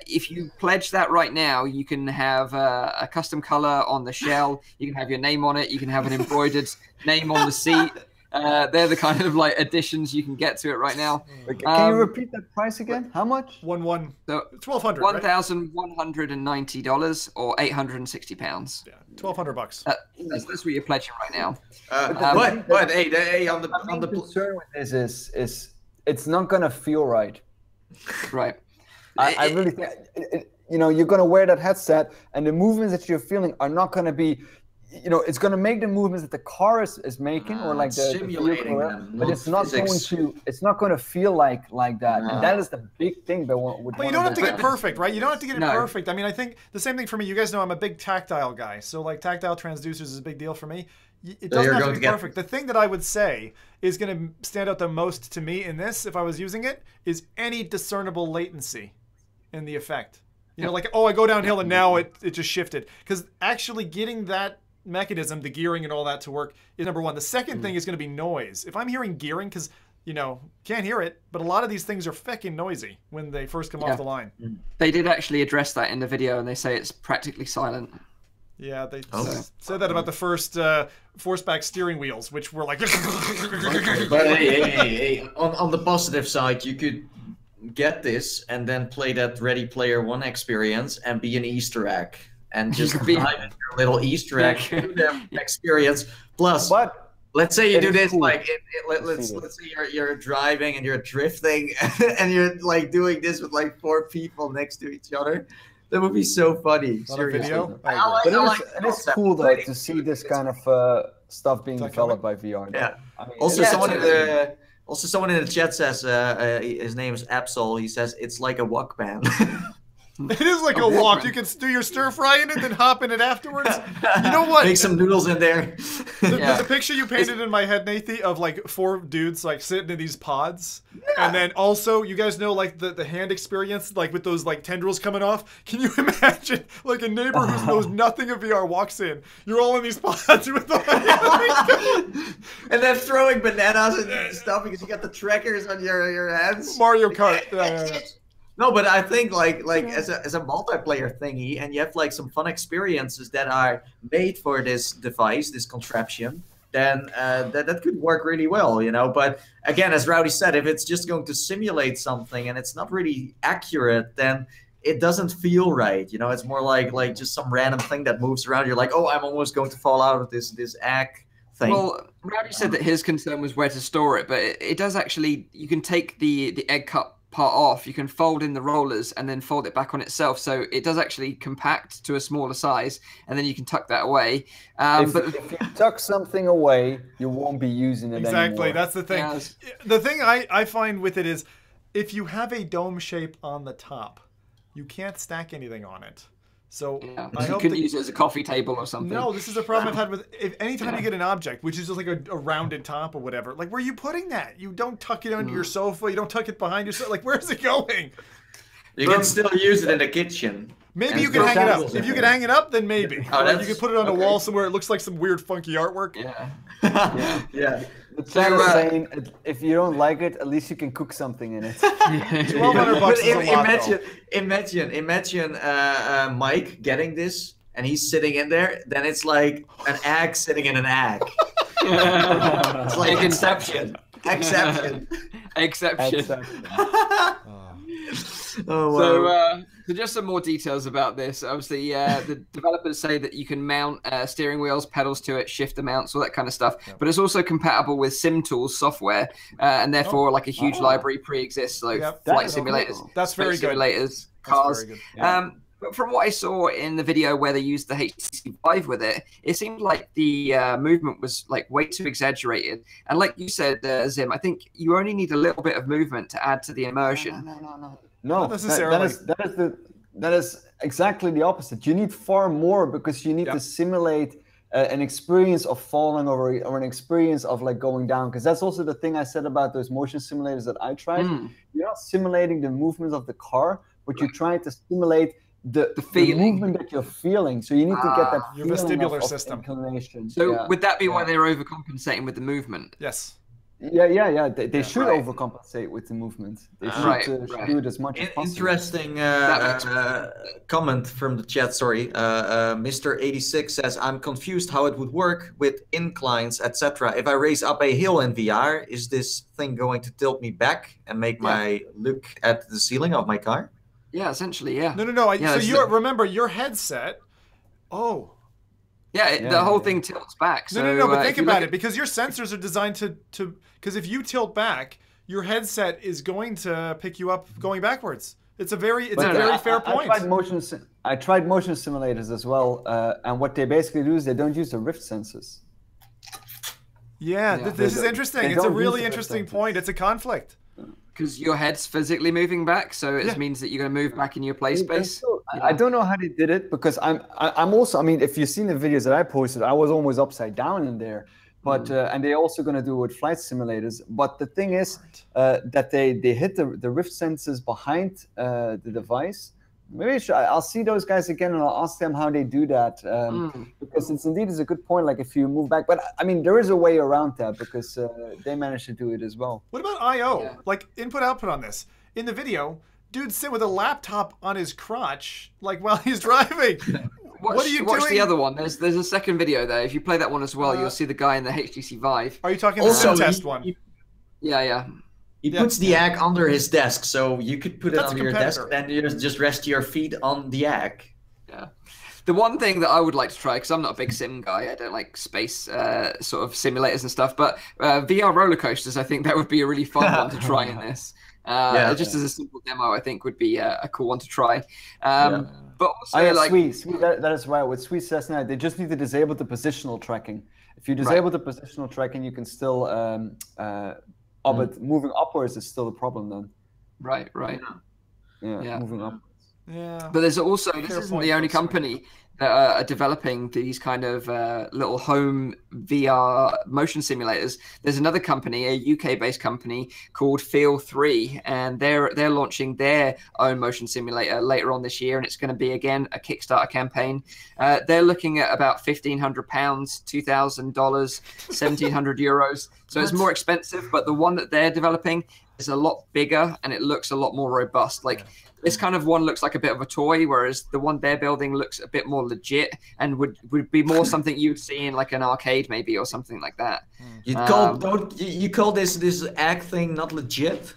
If you pledge that right now, you can have a custom color on the shell. You can have your name on it. You can have an embroidered name on the seat. They're the kind of like additions you can get to it right now. Can you repeat that price again? How much? $1,200. $1,190 or £860. Yeah, $1,200. That's what you're pledging right now. But hey, on the concern with this is it's not gonna feel right. Right. I really think you know you're gonna wear that headset and the movements that you're feeling are not gonna be. You know, it's going to make the movements that the car is making, or like the simulating them, but it's not going to. It's not going to feel like that, and that is the big thing. But you don't have to get perfect, right? You don't have to get it perfect. I mean, I think the same thing for me. You guys know I'm a big tactile guy, so like tactile transducers is a big deal for me. It doesn't have to be perfect. The thing that I would say is going to stand out the most to me in this, if I was using it, is any discernible latency in the effect. You know, like, oh, I go downhill and now it just shifted, because actually getting that mechanism, the gearing and all that to work is number one. The second thing is going to be noise. If I'm hearing gearing, because, you know, can't hear it, but a lot of these things are feckin' noisy when they first come off the line. They did actually address that in the video, and they say it's practically silent. Yeah, they said that about the first force-back steering wheels, which were like... But hey, on the positive side, you could get this and then play that Ready Player One experience and be an Easter egg. And just dive into your little Easter egg experience. Plus, let's say you do this like let's say you're driving and you're drifting and you're like doing this with like 4 people next to each other. That would be so funny. Seriously. It's cool though to see this kind of stuff being developed by VR. Yeah. I mean, someone in the chat says his name is Absol. He says it's like a Walkman. It is like a walk. You can do your stir fry in it, then hop in it afterwards. You know what? Make some noodles in there. The picture you painted in my head, Nathie, of like 4 dudes like sitting in these pods, and then also you guys know like the hand experience, like with those like tendrils coming off. Can you imagine like a neighbor who knows nothing of VR walks in? You're all in these pods with and then throwing bananas and stuff because you got the trackers on your hands. Mario Kart. No, but I think like as a multiplayer thingy, and you have like some fun experiences that are made for this device, this contraption, then that could work really well, you know. But again, as Rowdy said, if it's just going to simulate something and it's not really accurate, then it doesn't feel right. You know, it's more like just some random thing that moves around. You're like, oh, I'm almost going to fall out of this egg thing. Well, Rowdy said that his concern was where to store it, but it does actually. You can take the egg cup part off, you can fold in the rollers and then fold it back on itself, so it does actually compact to a smaller size, and then you can tuck that away. If you tuck something away, you won't be using it anymore. That's the thing. Yes. The thing I find with it is, if you have a dome shape on the top, you can't stack anything on it. So yeah. I You hope couldn't use it as a coffee table or something. No, this is a problem I've had with anytime you get an object, which is just like a rounded top or whatever. Like, where are you putting that? You don't tuck it under your sofa. You don't tuck it behind your sofa. Like, where's it going? You can still use it in the kitchen. Maybe you can hang it up. If you can hang it up, then maybe. Oh, like you can put it on a wall somewhere. It looks like some weird, funky artwork. Yeah. Yeah. It's saying if you don't like it, at least you can cook something in it. $1,200 is a lot, imagine Mike getting this, and he's sitting in there. Then it's like an egg sitting in an egg. It's like Inception. Exception. Oh, wow. So just some more details about this. Obviously, the developers say that you can mount steering wheels, pedals to it, shifter mounts, all that kind of stuff. Yep. But it's also compatible with SimTools software, and therefore, like a huge library pre-exists, like flight simulators, that's very good. Simulators, cars. But from what I saw in the video where they used the HTC Vive with it, it seemed like the movement was like way too exaggerated. And like you said, Zim, I think you only need a little bit of movement to add to the immersion. No, not necessarily. That is exactly the opposite. You need far more because you need to simulate an experience of falling over or an experience of like going down. Because that's also the thing I said about those motion simulators that I tried. You're not simulating the movements of the car, but you're trying to simulate the movement that you're feeling. So you need to get that your vestibular system. Inclination. So would that be why they're overcompensating with the movement? Yes. Yeah. They should overcompensate with the movement. They should do it as much as possible. Interesting comment from the chat. Sorry, Mr. 86 says, "I'm confused how it would work with inclines, etc. If I race up a hill in VR, is this thing going to tilt me back and make my look at the ceiling of my car?" Yeah, essentially, yeah. No. So remember your headset. Oh. Yeah, the whole thing tilts back. So, no, but think about it, because your sensors are designed to because if you tilt back, your headset is going to pick you up going backwards. It's a very fair point. I tried motion simulators as well, and what they basically do is they don't use the Rift sensors. Yeah, this is interesting. It's a really interesting point. It's a conflict. Because your head's physically moving back, so it means that you're going to move back in your play space. I don't know how they did it because I'm also. I mean, if you've seen the videos that I posted, I was almost upside down in there. But and they're also going to do it with flight simulators. But the thing is that they hit the Rift sensors behind the device. Maybe I'll see those guys again and I'll ask them how they do that because it's indeed a good point. Like if you move back, but I mean there is a way around that because they managed to do it as well. What about I/O? Like input/output on this in the video? Dude sit with a laptop on his crotch like while he's driving. What are you doing? Watch the other one. There's a second video there. If you play that one as well, you'll see the guy in the HTC Vive. Are you talking the sim test one? Yeah. He puts the egg under his desk, so you could put it under your desk and you just rest your feet on the egg. Yeah. The one thing that I would like to try, because I'm not a big sim guy, I don't like space sort of simulators and stuff, but VR roller coasters, I think that would be a really fun one to try in this. Just as a simple demo, I think would be a cool one to try. But also, that is right. With CEST, they just need to disable the positional tracking. If you disable the positional tracking, you can still... but moving upwards is still a problem then. Right. Yeah, moving upwards. Yeah. But there's also, this isn't the only company that are developing these kind of little home VR motion simulators. There's another company, a UK-based company called Feel3, and they're launching their own motion simulator later on this year, and it's going to be, again, a Kickstarter campaign. They're looking at about £1,500, $2,000, €1,700. So it's more expensive, but the one that they're developing is a lot bigger, and it looks a lot more robust. This kind of one looks like a bit of a toy, whereas the one they're building looks a bit more legit and would be more something you'd see in like an arcade maybe or something like that. You call this egg thing not legit?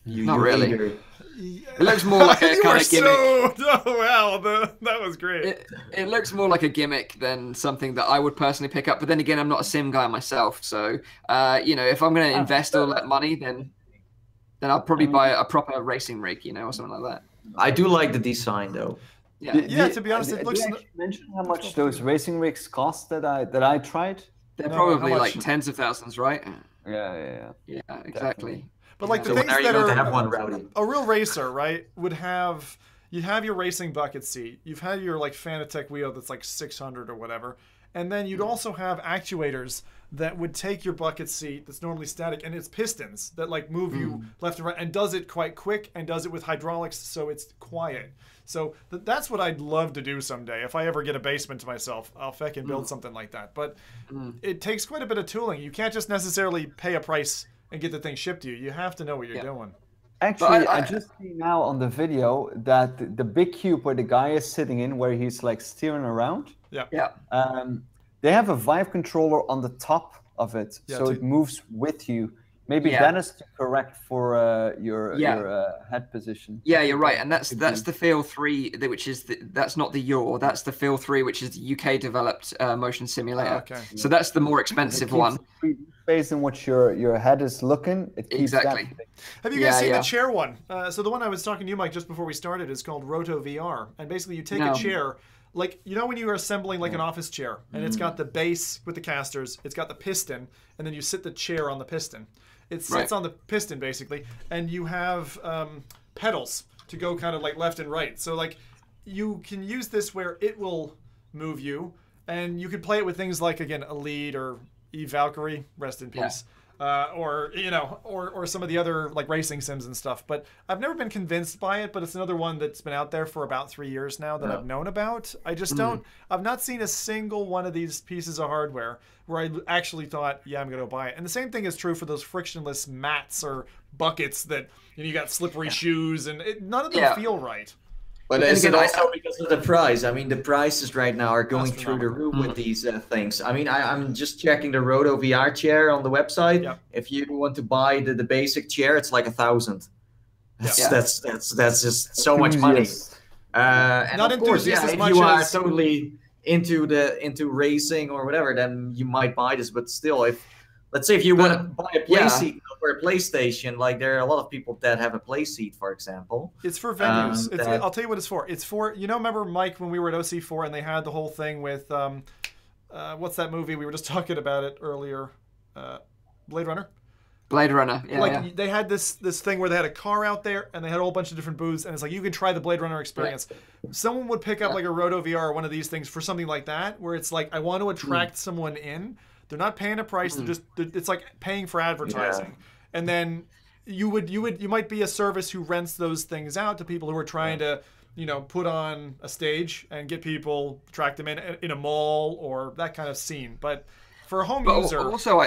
Not really. It looks more like a kind of gimmick. That was great. It looks more like a gimmick than something that I would personally pick up. But then again, I'm not a sim guy myself, so if I'm going to invest all that money, then I'll probably buy a proper racing rig, or something like that. I do like the design, though. Yeah, to be honest, it looks... Did you mention how much those racing rigs cost that I tried? They're probably like tens of thousands, right? Yeah, exactly. But like the so things that are have one, Rowdy? A real racer, right, would have... you have your racing bucket seat. You've had your like Fanatec wheel that's like 600 or whatever. And then you'd also have actuators that would take your bucket seat that's normally static, and it's pistons that like move you left and right, and does it quite quick and does it with hydraulics, so it's quiet. So that's what I'd love to do someday. If I ever get a basement to myself, I'll feckin' build something like that. But it takes quite a bit of tooling. You can't just necessarily pay a price and get the thing shipped to you. You have to know what you're doing. Actually, I just see now on the video that the big cube where the guy is sitting in, where he's like steering around. Yeah. They have a Vive controller on the top of it, so it moves with you. Maybe that is correct for your head position. Yeah, you're right, and that's the Feel 3, which is that's not the Yaw. That's the Feel 3, which is the UK developed motion simulator. Okay. So that's the more expensive one. Based on what your head is looking, it keeps exactly. That. Have you guys seen the chair one? So the one I was talking to you, Mike, just before we started is called Roto VR, and basically you take a chair. Like, you know when you are assembling like an office chair, and it's got the base with the casters, it's got the piston, and then you sit the chair on the piston. It sits on the piston, basically, and you have pedals to go kind of like left and right. So, like, you can use this where it will move you, and you can play it with things like, again, Elite or Valkyrie, rest in peace. Or, you know, or some of the other like racing sims and stuff. But I've never been convinced by it, but it's another one that's been out there for about 3 years now that I've known about. I just don't, I've not seen a single one of these pieces of hardware where I actually thought, yeah, I'm going to buy it. And the same thing is true for those frictionless mats or buckets that, you know, you got slippery shoes, and none of them feel right. But is it also because of the price? I mean, the prices right now are going through the roof with these things. I mean, I'm just checking the Roto VR chair on the website. Yep. If you want to buy the basic chair, it's like $1,000. That's just so much money. And not of course, as if much you are as... totally into racing or whatever, then you might buy this. But still, let's say if you want to buy a play seat for a PlayStation, like there are a lot of people that have a play seat, for example. It's for venues. I'll tell you what it's for. It's for, you know, remember, Mike, when we were at OC4 and they had the whole thing with, what's that movie? We were just talking about it earlier. Blade Runner? Blade Runner, They had this thing where they had a car out there and they had a whole bunch of different booths, and it's like you can try the Blade Runner experience. Someone would pick up like a Roto VR or one of these things for something like that, where it's like, I want to attract someone in. They're not paying a price. It's like paying for advertising. And then you might be a service who rents those things out to people who are trying to, you know, put on a stage and get people, attract them in a mall or that kind of scene. But for a home user, also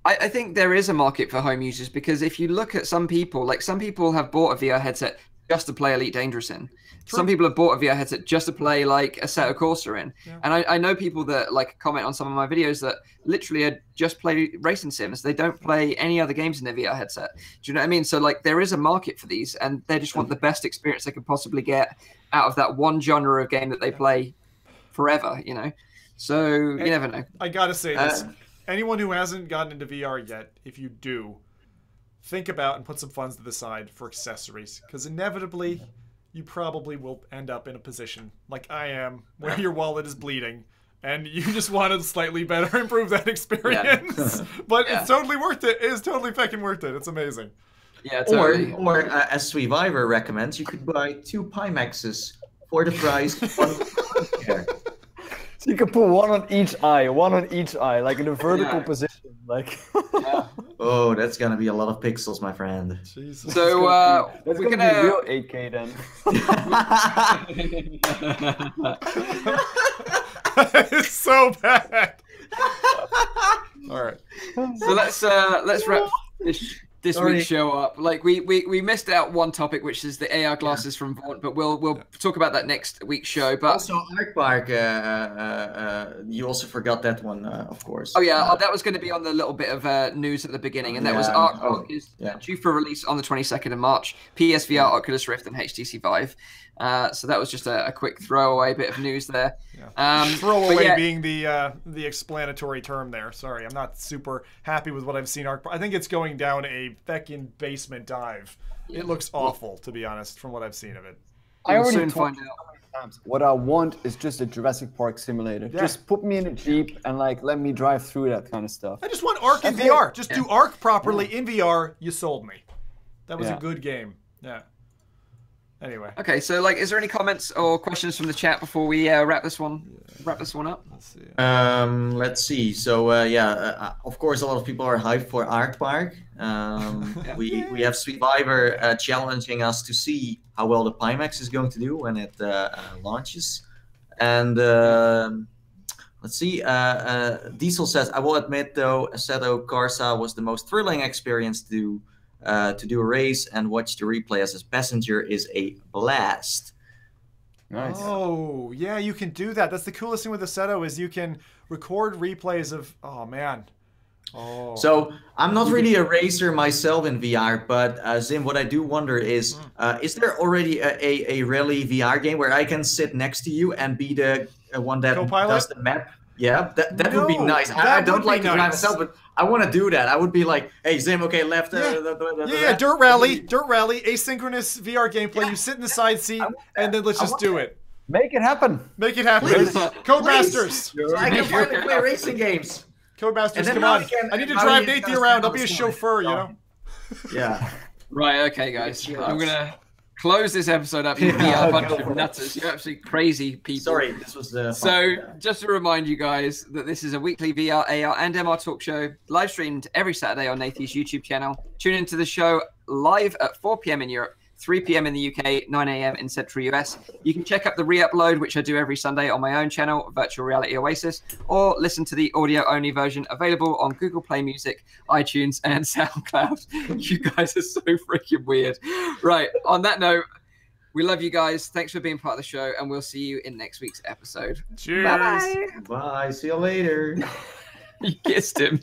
I think there is a market for home users, because if you look at some people, like some people have bought a VR headset just to play Elite Dangerous in. True. Some people have bought a VR headset just to play like Assetto Corsa in. Yeah. And I know people that like comment on some of my videos that literally just play racing sims. They don't play any other games in their VR headset. Do you know what I mean? So like there is a market for these, and they just want the best experience they can possibly get out of that one genre of game that they play forever, you know? So you never know. I gotta say this. Anyone who hasn't gotten into VR yet, if you do, think about and put some funds to the side for accessories, because inevitably you probably will end up in a position like I am where your wallet is bleeding and you just want to slightly better improve that experience. But it's totally worth it. It is totally fucking worth it. It's amazing. Yeah, totally. Or as Survivor recommends, you could buy 2 Pimaxes for the price of 1 chair. So you can put one on each eye, like in a vertical position, like. Oh, that's gonna be a lot of pixels, my friend. Jesus. So that's gonna be real 8K then. It's so bad. All right. So let's wrap this week's show up. Like we missed out one topic, which is the AR glasses from Vaunt, but we'll talk about that next week's show. But also Arkpark, you also forgot that one, of course. Oh yeah, that was going to be on the little bit of news at the beginning, and that was Arkpark is due for release on the 22nd of March. PSVR, Oculus Rift, and HTC Vive. So that was just a quick throwaway bit of news there. Throwaway being the explanatory term there. Sorry, I'm not super happy with what I've seen. I think it's going down a feckin' basement dive. It looks awful, to be honest, from what I've seen of it. I already told you how many times. What I want is just a Jurassic Park simulator. Yeah. Just put me in a Jeep and like let me drive through that kind of stuff. I just want Ark in VR. Just do Ark properly in VR. You sold me. That was a good game. Yeah. Anyway. Okay, so like, is there any comments or questions from the chat before we wrap this one up? Let's see. So of course, a lot of people are hyped for Arc Park. We have Survivor challenging us to see how well the Pimax is going to do when it launches. And let's see. Diesel says, I will admit though, Assetto Corsa was the most thrilling experience to do a race, and watch the replay as a passenger is a blast. Nice. Oh, yeah, you can do that. That's the coolest thing with Assetto is you can record replays of, oh, man. Oh. So I'm not really a racer myself in VR, but Zim, what I do wonder is there already a rally VR game where I can sit next to you and be the one that does the map? Yeah, that would be nice. I don't like to drive myself, but I want to do that. I would be like, hey, Zim, okay, left. Dirt Rally, asynchronous VR gameplay. You sit in the side seat, and then let's just do it. Make it happen. Make it happen. Codemasters. So I can finally play racing games. Codemasters, come on. I need to drive Nathie around. I'll be a chauffeur, you know? Yeah. Right, okay, guys. I'm going to close this episode up. You VR bunch of nutters. You're absolutely crazy people. Sorry, this was just to remind you guys that this is a weekly VR, AR, and MR talk show, live streamed every Saturday on Nathie's YouTube channel. Tune into the show live at 4 p.m. in Europe, 3 p.m. in the UK, 9 a.m. in Central US. You can check out the re-upload, which I do every Sunday on my own channel, Virtual Reality Oasis, or listen to the audio-only version available on Google Play Music, iTunes, and SoundCloud. You guys are so freaking weird. Right, on that note, we love you guys. Thanks for being part of the show, and we'll see you in next week's episode. Cheers. Bye. Bye. See you later. You kissed him.